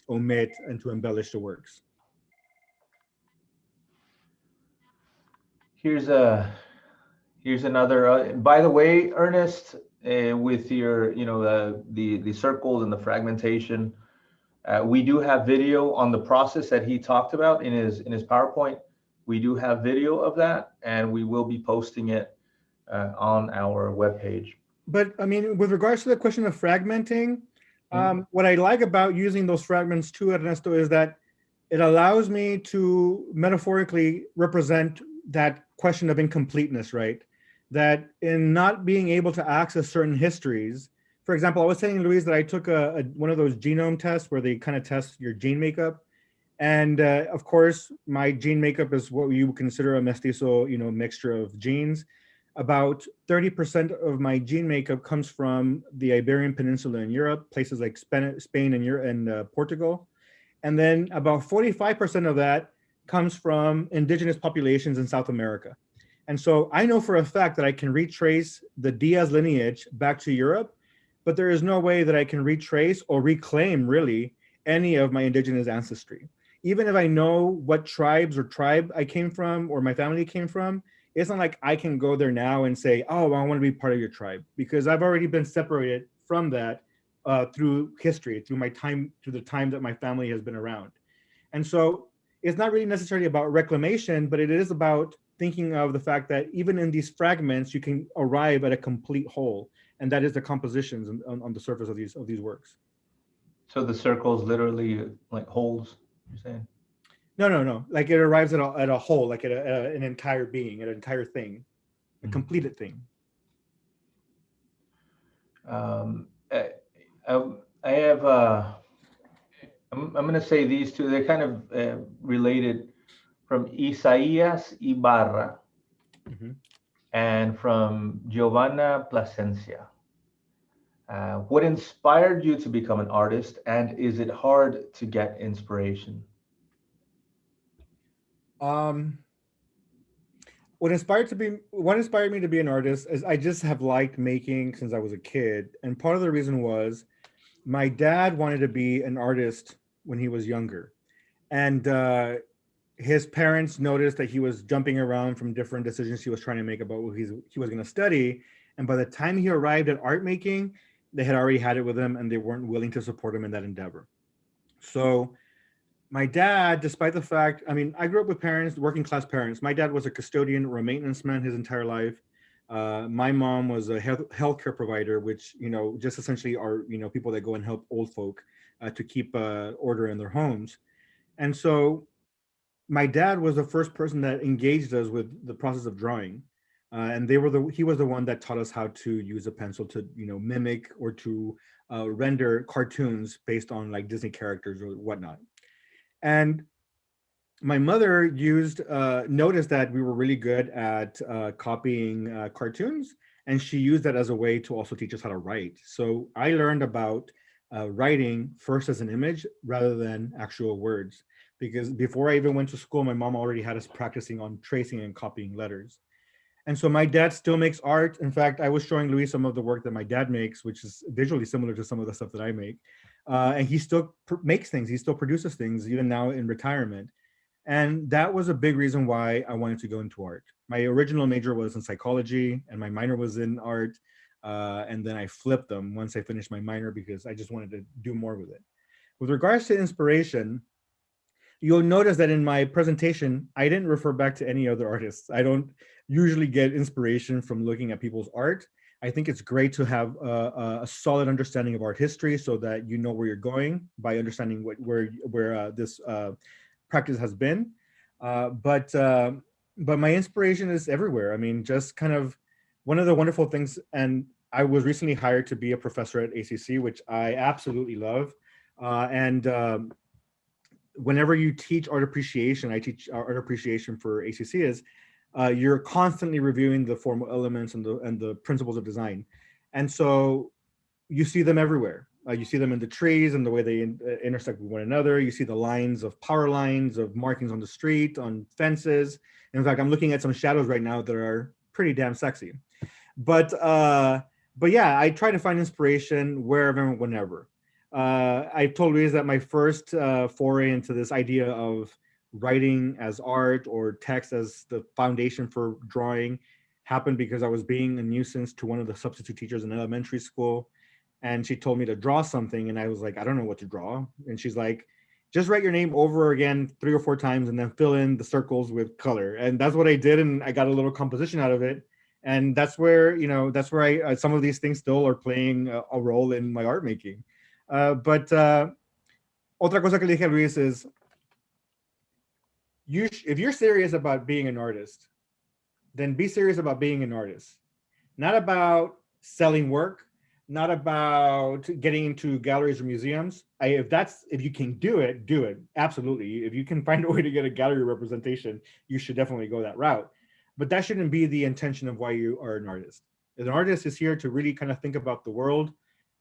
omit and to embellish the works. Here's another. By the way, Ernest, with your the circles and the fragmentation, we do have video on the process that he talked about in his PowerPoint. We do have video of that, and we will be posting it on our webpage. But I mean, with regards to the question of fragmenting, what I like about using those fragments too, Ernesto, is that it allows me to metaphorically represent that question of incompleteness, right? That in not being able to access certain histories, for example, I was telling Luis that I took one of those genome tests where they kind of test your gene makeup. And of course, my gene makeup is what you would consider a mestizo, mixture of genes. About 30% of my gene makeup comes from the Iberian Peninsula in Europe, places like Spain and Portugal. And then about 45% of that comes from indigenous populations in South America. And so I know for a fact that I can retrace the Diaz lineage back to Europe, but there is no way that I can retrace or reclaim really any of my indigenous ancestry. Even if I know what tribes or tribe I came from or my family came from, it's not like I can go there now and say, oh, I want to be part of your tribe, because I've already been separated from that through history, through the time that my family has been around. And so it's not really necessarily about reclamation, but it is about thinking of the fact that even in these fragments, you can arrive at a complete whole. And that is the compositions on the surface of these works. So the circles literally like holes, you're saying? No. Like it arrives at a whole, like at an entire being, an entire thing, a completed thing. I have. I'm going to say these two. They're kind of related, from Isaías Ibarra and from Giovanna Plasencia. What inspired you to become an artist, and is it hard to get inspiration? What inspired me to be an artist is I just have liked making since I was a kid. And part of the reason was my dad wanted to be an artist when he was younger. And his parents noticed that he was jumping around from different decisions he was trying to make about what he was going to study. And by the time he arrived at art making, they had already had it with him and they weren't willing to support him in that endeavor. So my dad, despite the fact, I grew up with parents, working class parents. My dad was a custodian or a maintenance man his entire life. My mom was a healthcare provider, which, just essentially are, people that go and help old folk to keep order in their homes. And so my dad was the first person that engaged us with the process of drawing. And he was the one that taught us how to use a pencil to, mimic or to render cartoons based on like Disney characters or whatnot. And my mother noticed that we were really good at copying cartoons, and she used that as a way to also teach us how to write. So I learned about writing first as an image rather than actual words, because before I even went to school, my mom already had us practicing on tracing and copying letters. And so my dad still makes art. In fact, I was showing Luis some of the work that my dad makes, which is visually similar to some of the stuff that I make. And he still makes things. He still produces things, even now in retirement. And that was a big reason why I wanted to go into art. My original major was in psychology and my minor was in art. And then I flipped them once I finished my minor because I just wanted to do more with it. With regards to inspiration, you'll notice that in my presentation, I didn't refer back to any other artists. I don't usually get inspiration from looking at people's art. I think it's great to have a solid understanding of art history so that you know where you're going by understanding where this practice has been. Uh, but uh, but my inspiration is everywhere. I mean, just kind of one of the wonderful things, and I was recently hired to be a professor at ACC, which I absolutely love. And whenever you teach art appreciation, I teach art appreciation for ACC is you're constantly reviewing the formal elements and the principles of design, and so you see them everywhere. You see them in the trees and the way they intersect with one another. You see the lines of power lines, of markings on the street, on fences. In fact, I'm looking at some shadows right now that are pretty damn sexy. But but yeah, I try to find inspiration wherever, whenever. I told Luis that my first foray into this idea of writing as art or text as the foundation for drawing happened because I was being a nuisance to one of the substitute teachers in elementary school. And she told me to draw something. And I was like, I don't know what to draw. And she's like, just write your name over again 3 or 4 times and then fill in the circles with color. And that's what I did. And I got a little composition out of it. And that's where, that's where some of these things still are playing a role in my art making. But otra cosa que le dije a Luis is, if you're serious about being an artist, then be serious about being an artist. Not about selling work, not about getting into galleries or museums. If you can do it, do it. Absolutely. If you can find a way to get a gallery representation, you should definitely go that route. But that shouldn't be the intention of why you are an artist. An artist is here to really kind of think about the world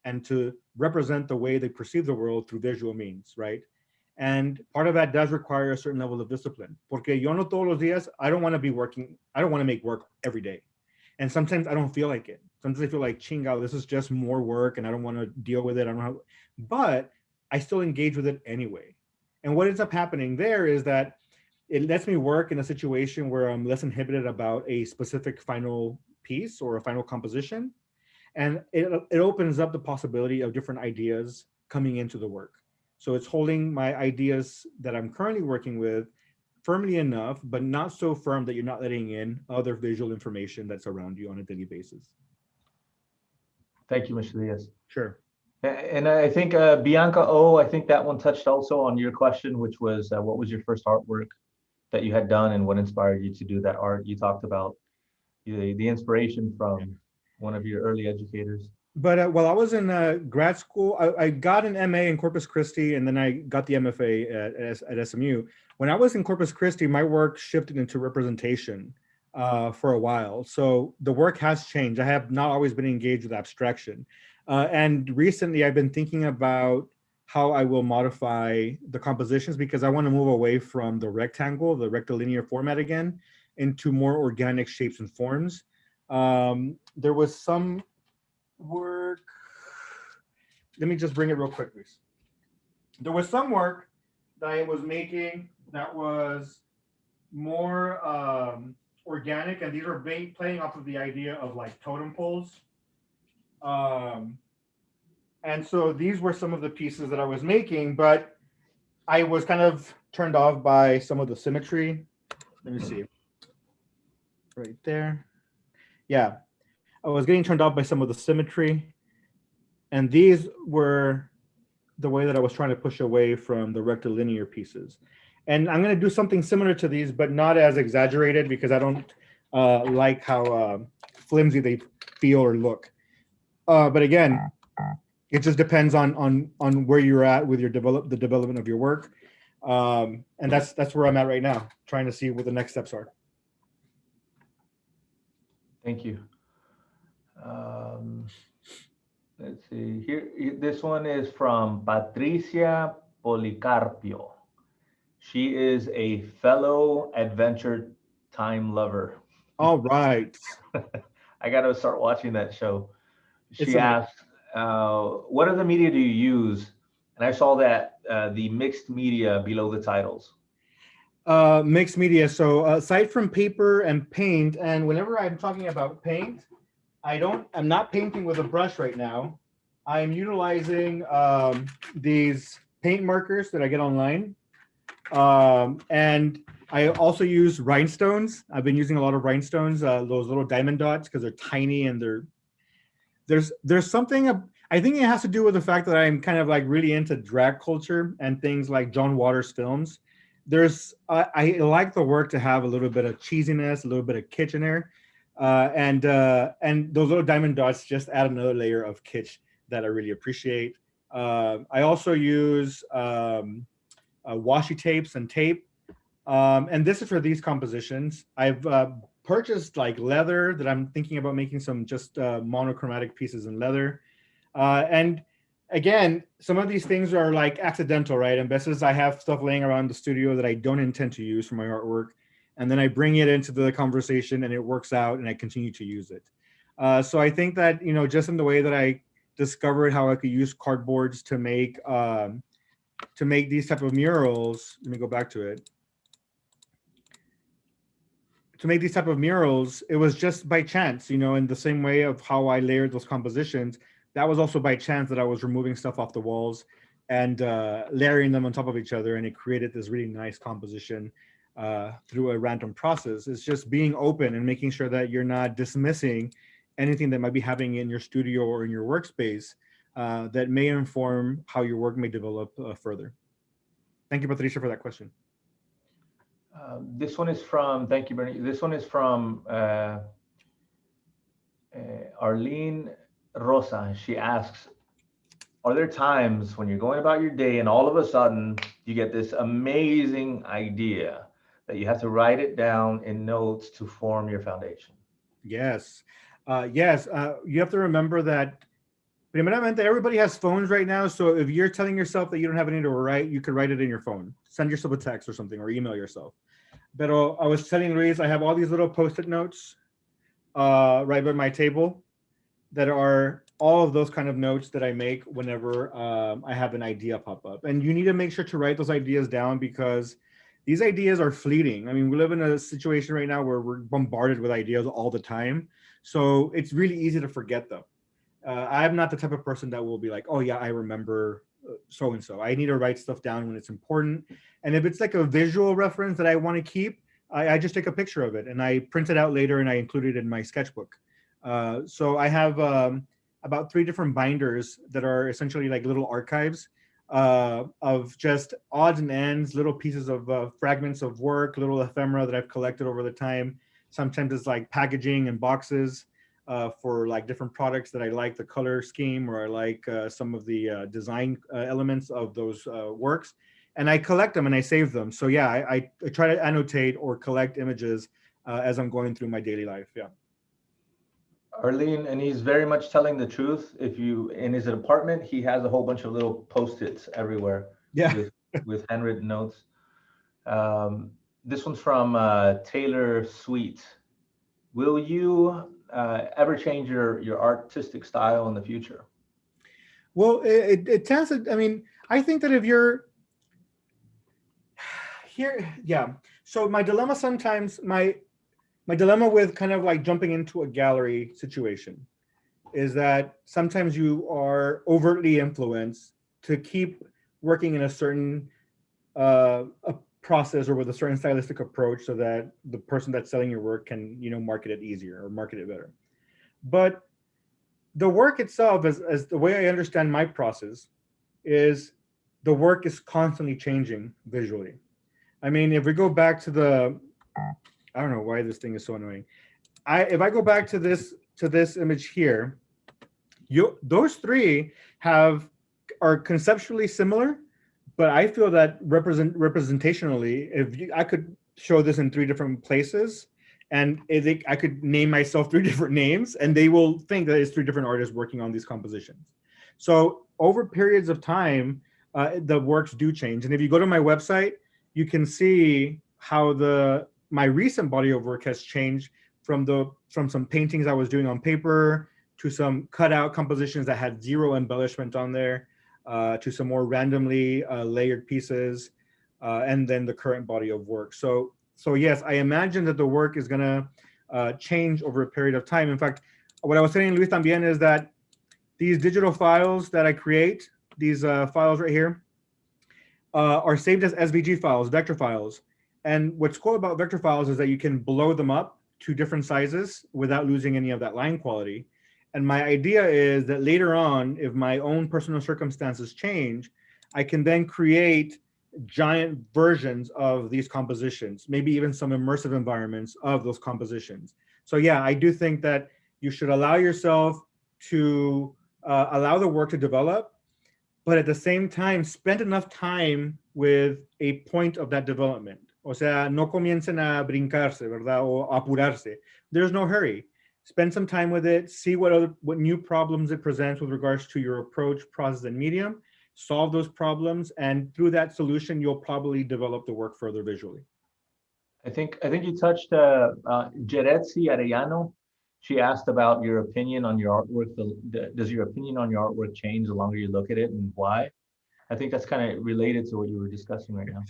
and to represent the way they perceive the world through visual means, right? And part of that does require a certain level of discipline. Porque yo no todos los días, I don't want to be working, I don't want to make work every day. And sometimes I don't feel like it. Sometimes I feel like, chingao, this is just more work and I don't want to deal with it. I don't know how, but I still engage with it anyway. And what ends up happening there is that it lets me work in a situation where I'm less inhibited about a specific final piece or a final composition. And it opens up the possibility of different ideas coming into the work. So it's holding my ideas that I'm currently working with firmly enough, but not so firm that you're not letting in other visual information that's around you on a daily basis. Thank you, Mr. Diaz. Sure. And I think Bianca O, I think that one touched also on your question, which was what was your first artwork that you had done and what inspired you to do that art? You talked about the inspiration from one of your early educators. But while I was in grad school, I got an MA in Corpus Christi, and then I got the MFA at SMU. When I was in Corpus Christi, my work shifted into representation for a while. So the work has changed. I have not always been engaged with abstraction. And recently, I've been thinking about how I will modify the compositions because I want to move away from the rectangle, the rectilinear format again, into more organic shapes and forms. There was some work, let me just bring it real quick, please. There was some work that I was making that was more organic, and these are playing off of the idea of like totem poles. And so these were some of the pieces that I was making, but I was kind of turned off by some of the symmetry. Let me see. Right there. Yeah. I was getting turned off by some of the symmetry. And these were the way that I was trying to push away from the rectilinear pieces. And I'm going to do something similar to these, but not as exaggerated because I don't like how flimsy they feel or look. But again, it just depends on where you're at with the development of your work. And that's where I'm at right now, trying to see what the next steps are. Thank you. Let's see here. This one is from Patricia Policarpio. She is a fellow Adventure Time lover. All right. I got to start watching that show. She asked, what other media do you use? And I saw that the mixed media below the titles. Mixed media. So aside from paper and paint, and whenever I'm talking about paint, I'm not painting with a brush right now. I'm utilizing these paint markers that I get online. And I also use rhinestones. I've been using a lot of rhinestones, those little diamond dots, because they're tiny and there's something, I think it has to do with the fact that I'm kind of like really into drag culture and things like John Waters films. I like the work to have a little bit of cheesiness, a little bit of kitsch in there. And those little diamond dots just add another layer of kitsch that I really appreciate. I also use washi tapes and tape. And this is for these compositions. I've purchased like leather that I'm thinking about making some just monochromatic pieces in leather. And again, some of these things are like accidental, right? And best is I have stuff laying around the studio that I don't intend to use for my artwork. And then I bring it into the conversation and it works out and I continue to use it. So I think that, you know, just in the way that I discovered how I could use cardboards to make these type of murals, let me go back to it. To make these type of murals, it was just by chance, you know, in the same way of how I layered those compositions. That was also by chance that I was removing stuff off the walls and layering them on top of each other, and it created this really nice composition through a random process. It's just being open and making sure that you're not dismissing anything that might be happening in your studio or in your workspace that may inform how your work may develop further. Thank you, Patricia, for that question. This one is from, thank you, Bernie. This one is from Arlene Rosa. She asks, are there times when you're going about your day and all of a sudden you get this amazing idea that you have to write it down in notes to form your foundation? Yes. Yes. You have to remember that primeramente, everybody has phones right now. So if you're telling yourself that you don't have anything to write, you could write it in your phone. Send yourself a text or something, or email yourself. But I was telling Luis, I have all these little Post-it notes right by my table that are all of those kind of notes that I make whenever I have an idea pop up. And you need to make sure to write those ideas down because these ideas are fleeting. I mean, we live in a situation right now where we're bombarded with ideas all the time. So it's really easy to forget them. I'm not the type of person that will be like, oh yeah, I remember so-and-so. I need to write stuff down when it's important. And if it's like a visual reference that I want to keep, I just take a picture of it and I print it out later and I include it in my sketchbook. So I have about 3 different binders that are essentially like little archives of just odds and ends, little pieces of fragments of work, little ephemera that I've collected over the time. Sometimes it's like packaging and boxes for like different products that I like the color scheme or I like some of the design elements of those works. And I collect them and I save them. So yeah, I try to annotate or collect images as I'm going through my daily life. Yeah. Arlene, and he's very much telling the truth. If you, in his apartment, he has a whole bunch of little Post-its everywhere. Yeah. with handwritten notes. This one's from Taylor Sweet. Will you ever change your artistic style in the future? Well, it tends to, I mean, I think that if you're here, yeah. So my dilemma sometimes, my dilemma with kind of like jumping into a gallery situation is that sometimes you are overtly influenced to keep working in a certain a process or with a certain stylistic approach so that the person that's selling your work can, you know, market it easier or market it better. But the work itself, as the way I understand my process, is the work is constantly changing visually. I mean, if we go back to the, I don't know why this thing is so annoying. If I go back to this image here, those 3 are conceptually similar, but I feel that representationally, I could show this in 3 different places, and I could name myself 3 different names, and they will think that it's 3 different artists working on these compositions. So over periods of time, the works do change. And if you go to my website, you can see how my recent body of work has changed from some paintings I was doing on paper to some cutout compositions that had 0 embellishment on there, to some more randomly layered pieces, and then the current body of work. So yes, I imagine that the work is gonna change over a period of time. In fact, what I was saying, Luis, también, is that these digital files that I create, these files right here, are saved as SVG files, vector files. And what's cool about vector files is that you can blow them up to different sizes without losing any of that line quality. And my idea is that later on, if my own personal circumstances change, I can then create giant versions of these compositions, maybe even some immersive environments of those compositions. So yeah, I do think that you should allow yourself to allow the work to develop, but at the same time, spend enough time with a point of that development. O sea, no comiencen a brincarse, ¿verdad? O apurarse. There's no hurry. Spend some time with it, see what new problems it presents with regards to your approach, process, and medium, solve those problems, and through that solution, you'll probably develop the work further visually. I think you touched Jeretzi Arellano. She asked about your opinion on your artwork. Does your opinion on your artwork change the longer you look at it, and why? I think that's kind of related to what you were discussing right now.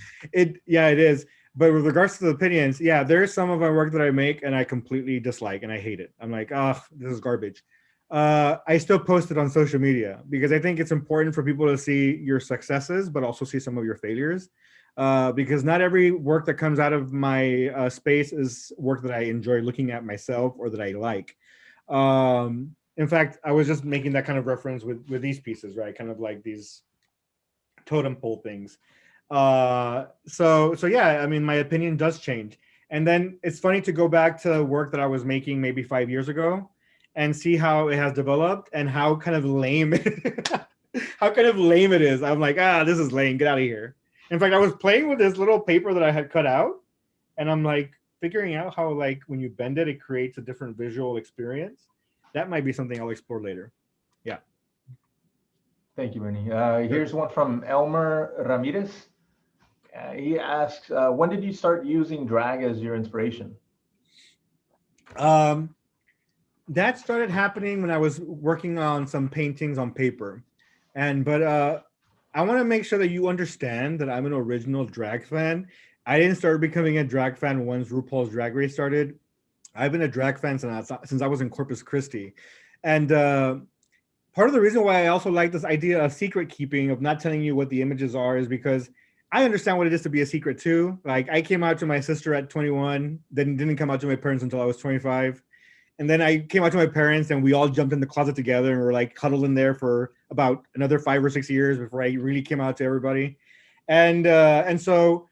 Yeah, it is. But with regards to the opinions, yeah, there's some of my work that I make and I completely dislike and I hate it. I'm like, oh, this is garbage. I still post it on social media because I think it's important for people to see your successes, but also see some of your failures. Because not every work that comes out of my space is work that I enjoy looking at myself or that I like. In fact, I was just making that kind of reference with these pieces, right? Kind of like these totem pole things. So yeah, I mean, my opinion does change. And then it's funny to go back to work that I was making maybe 5 years ago and see how it has developed and how kind of lame how kind of lame it is. I'm like, this is lame, get out of here. In fact, I was playing with this little paper that I had cut out, and I'm like figuring out how, like, when you bend it, it creates a different visual experience. That might be something I'll explore later. Yeah. Thank you, Bernie. Here's one from Elmer Ramirez. He asks, when did you start using drag as your inspiration? That started happening when I was working on some paintings on paper. But I want to make sure that you understand that I'm an original drag fan. I didn't start becoming a drag fan once RuPaul's Drag Race started. I've been a drag fan since I was in Corpus Christi. And part of the reason why I also like this idea of secret keeping, of not telling you what the images are, is because I understand what it is to be a secret too. Like, I came out to my sister at 21, then didn't come out to my parents until I was 25. And then I came out to my parents and we all jumped in the closet together and were like cuddled in there for about another 5 or 6 years before I really came out to everybody. And so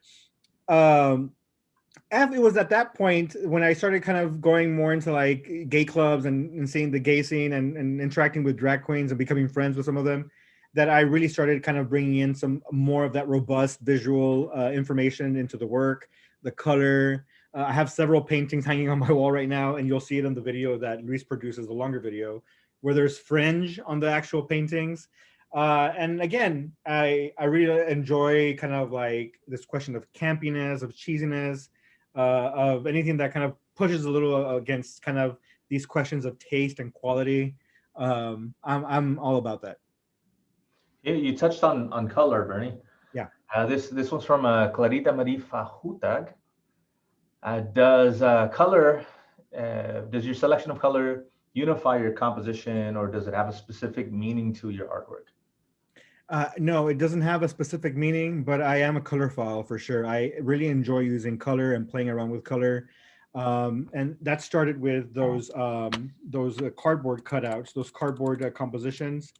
it was at that point when I started kind of going more into like gay clubs and seeing the gay scene and interacting with drag queens and becoming friends with some of them, that I really started kind of bringing in some more of that robust visual information into the work, the color. I have several paintings hanging on my wall right now, and you'll see it in the video that Luis produces, the longer video, where there's fringe on the actual paintings. And again, I really enjoy kind of like this question of campiness, of cheesiness, of anything that kind of pushes a little against kind of these questions of taste and quality. I'm all about that. Yeah, you touched on color, Bernie. Yeah. This one's from Clarita Marie Fajutag. Does your selection of color unify your composition, or does it have a specific meaning to your artwork? No, it doesn't have a specific meaning, but I am a colorphile for sure. I really enjoy using color and playing around with color. And that started with those cardboard cutouts, those cardboard compositions.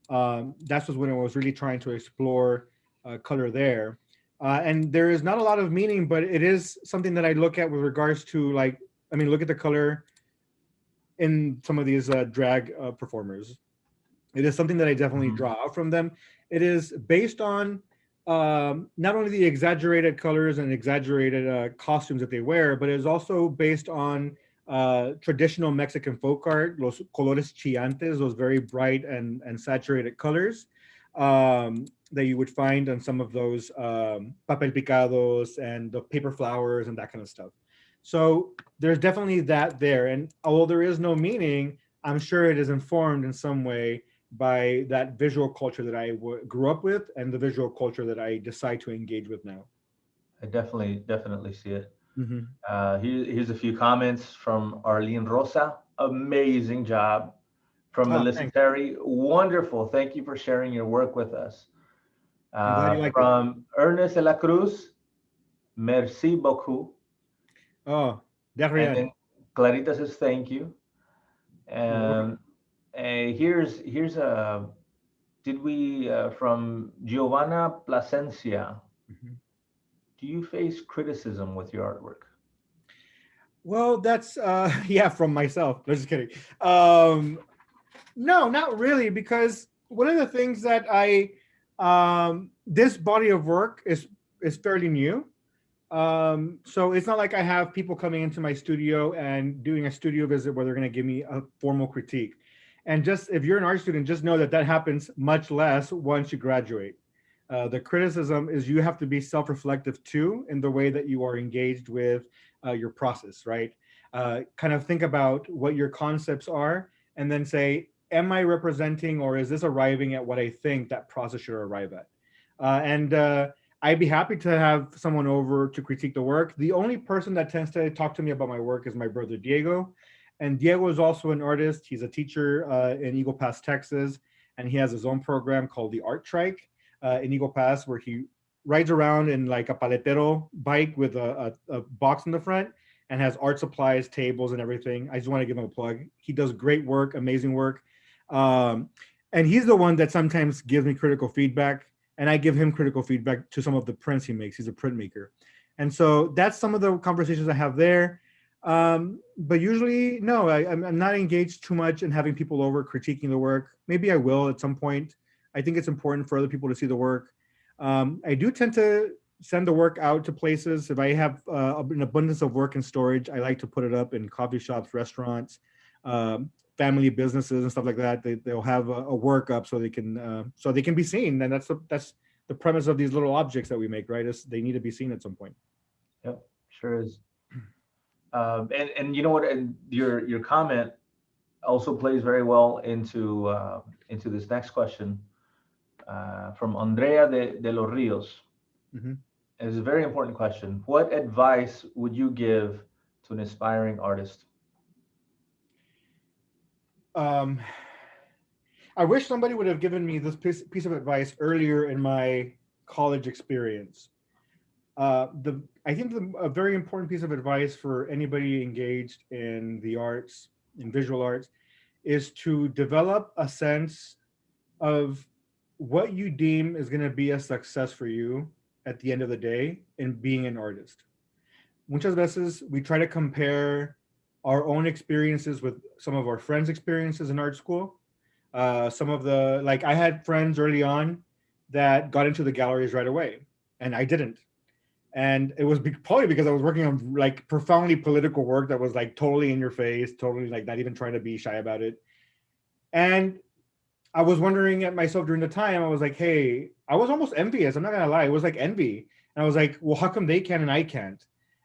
That was when I was really trying to explore color there. And there is not a lot of meaning, but it is something that I look at with regards to, like, I mean, look at the color in some of these drag performers. It is something that I definitely draw out from them. It is based on not only the exaggerated colors and exaggerated costumes that they wear, but it is also based on traditional Mexican folk art, los colores chillantes, those very bright and saturated colors that you would find on some of those papel picados and the paper flowers and that kind of stuff. So there's definitely that there. And although there is no meaning, I'm sure it is informed in some way by that visual culture that I grew up with and the visual culture that I decide to engage with now. I definitely see it. Here's a few comments from Arlene Rosa. Amazing job. From Melissa Thanks. Terry. Wonderful. Thank you for sharing your work with us. I'm glad you like it. From Ernest de la Cruz, merci beaucoup. Oh, de And rien. then Clarita says thank you. You're welcome. Here's a did we from Giovanna Plasencia. Mhm. Do you face criticism with your artwork? Well, that's yeah, from myself. No, just kidding. Um, no, not really, because one of the things that I this body of work is fairly new. So it's not like I have people coming into my studio and doing a studio visit where they're going to give me a formal critique. And just if you're an art student, just know that that happens much less once you graduate. The criticism is you have to be self-reflective too in the way that you are engaged with your process, right? Kind of think about what your concepts are and then say, am I representing or is this arriving at what I think that process should arrive at? And I'd be happy to have someone over to critique the work. The only person that tends to talk to me about my work is my brother Diego. And Diego is also an artist. He's a teacher in Eagle Pass, Texas, and he has his own program called the Art Trike in Eagle Pass, where he rides around in like a paletero bike with a box in the front and has art supplies, tables, and everything. I just want to give him a plug. He does great work, amazing work. Um, and he's the one that sometimes gives me critical feedback and I give him critical feedback to some of the prints he makes. He's a printmaker. And so that's some of the conversations I have there. But usually, no, I'm not engaged too much in having people over critiquing the work. Maybe I will at some point. I think it's important for other people to see the work. I do tend to send the work out to places. If I have an abundance of work in storage, I like to put it up in coffee shops, restaurants, family businesses, and stuff like that. They'll have a work up so they can be seen. And that's the premise of these little objects that we make, right? Is they need to be seen at some point. Yep, sure is. And you know what? And your comment also plays very well into this next question from Andrea de los Rios. Mm-hmm. It's a very important question. What advice would you give to an aspiring artist? Um, I wish somebody would have given me this piece of advice earlier in my college experience. I think a very important piece of advice for anybody engaged in the arts, in visual arts, is to develop a sense of what you deem is going to be a success for you at the end of the day in being an artist. Muchas veces we try to compare our own experiences with some of our friends' experiences in art school. Some of the, like, I had friends early on that got into the galleries right away, and I didn't. And it was probably because I was working on like profoundly political work that was like totally in your face, totally like not even trying to be shy about it. And I was wondering at myself during the time, I was like, hey, I was almost envious. I'm not gonna lie, it was like envy. And I was like, well, how come they can and I can't?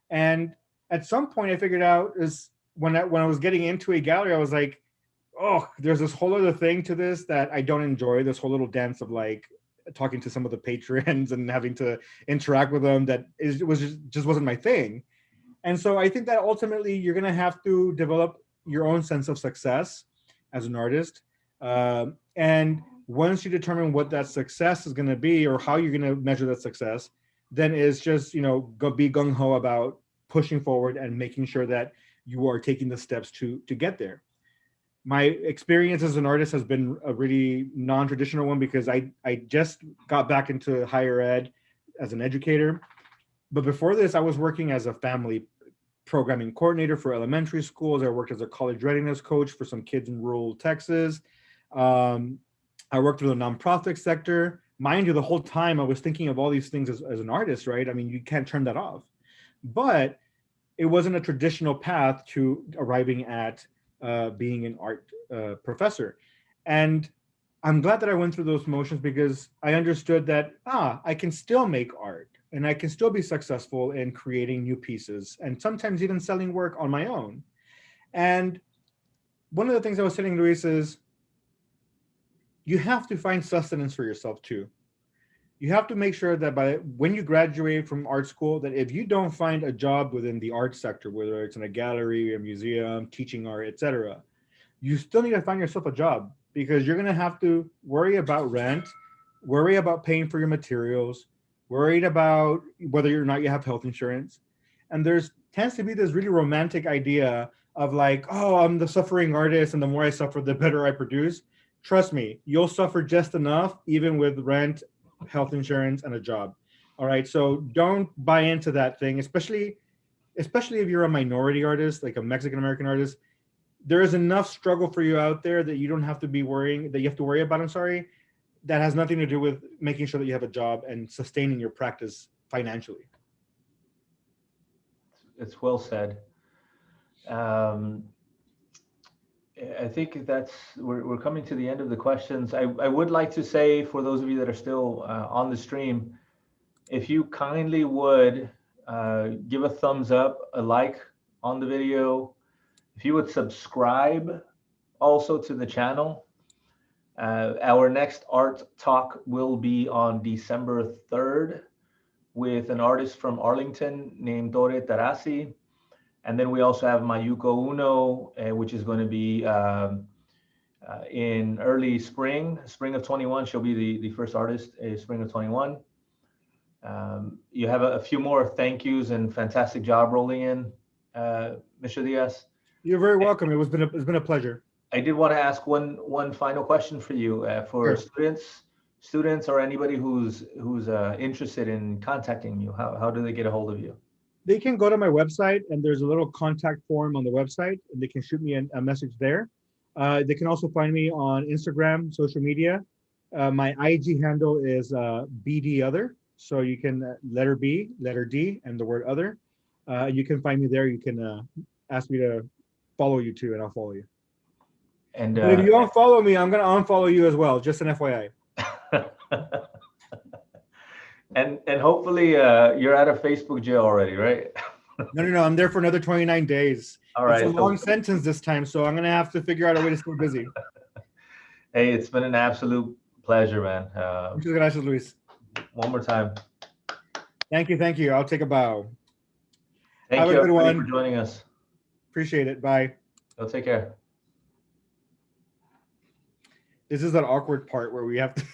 And at some point I figured out is when I was getting into a gallery, I was like, oh, there's this whole other thing to this that I don't enjoy, this whole little dance of like talking to some of the patrons and having to interact with them that was just wasn't my thing. And so I think that ultimately you're going to have to develop your own sense of success as an artist. And once you determine what that success is going to be or how you're going to measure that success, then is just, go be gung-ho about pushing forward and making sure that you are taking the steps to get there. My experience as an artist has been a really non-traditional one because I just got back into higher ed as an educator. But before this, I was working as a family programming coordinator for elementary schools. I worked as a college readiness coach for some kids in rural Texas. I worked with a nonprofit sector. Mind you, the whole time I was thinking of all these things as an artist, right? I mean, you can't turn that off. But it wasn't a traditional path to arriving at being an art professor. And I'm glad that I went through those motions because I understood that, I can still make art and I can still be successful in creating new pieces and sometimes even selling work on my own. And one of the things I was telling Luis is you have to find sustenance for yourself too. You have to make sure that when you graduate from art school, that if you don't find a job within the art sector, whether it's in a gallery, a museum, teaching art, etc., you still need to find yourself a job because you're going to have to worry about rent, worry about paying for your materials, worried about whether or not you have health insurance. And there's tends to be this really romantic idea of like, oh, I'm the suffering artist, and the more I suffer, the better I produce. Trust me, you'll suffer just enough, even with rent, health insurance, and a job. All right, so don't buy into that thing, especially if you're a minority artist, like a Mexican American artist. There is enough struggle for you out there that you don't have to be worrying, that you have to worry about. I'm sorry, that has nothing to do with making sure that you have a job and sustaining your practice financially. It's well said. Um, I think we're coming to the end of the questions. I would like to say, for those of you that are still on the stream, if you kindly would give a thumbs up, a like on the video, if you would subscribe also to the channel. Our next art talk will be on December 3rd with an artist from Arlington named Dore Tarasi. And then we also have Mayuko Uno, which is going to be in early spring of 21. She'll be the first artist, spring of 21. You have a few more thank yous and fantastic job rolling in, Mr. Diaz. You're very welcome. It's been a pleasure. I did want to ask one final question for you, for Sure. students or anybody who's interested in contacting you. How do they get a hold of you? They can go to my website, and there's a little contact form on the website, and they can shoot me a message there. They can also find me on Instagram, social media. My IG handle is BDOther. So you can letter B, letter D, and the word other. You can find me there. You can ask me to follow you too, and I'll follow you. And but if you unfollow me, I'm going to unfollow you as well. Just an FYI. and hopefully you're out of Facebook jail already, right? No. I'm there for another 29 days. All right. It's a long sentence this time, so I'm going to have to figure out a way to stay busy. Hey, it's been an absolute pleasure, man. Muchas gracias, Luis. One more time. Thank you. I'll take a bow. Thank you, everybody, for joining us. Appreciate it. Bye. Well, take care. This is that awkward part where we have to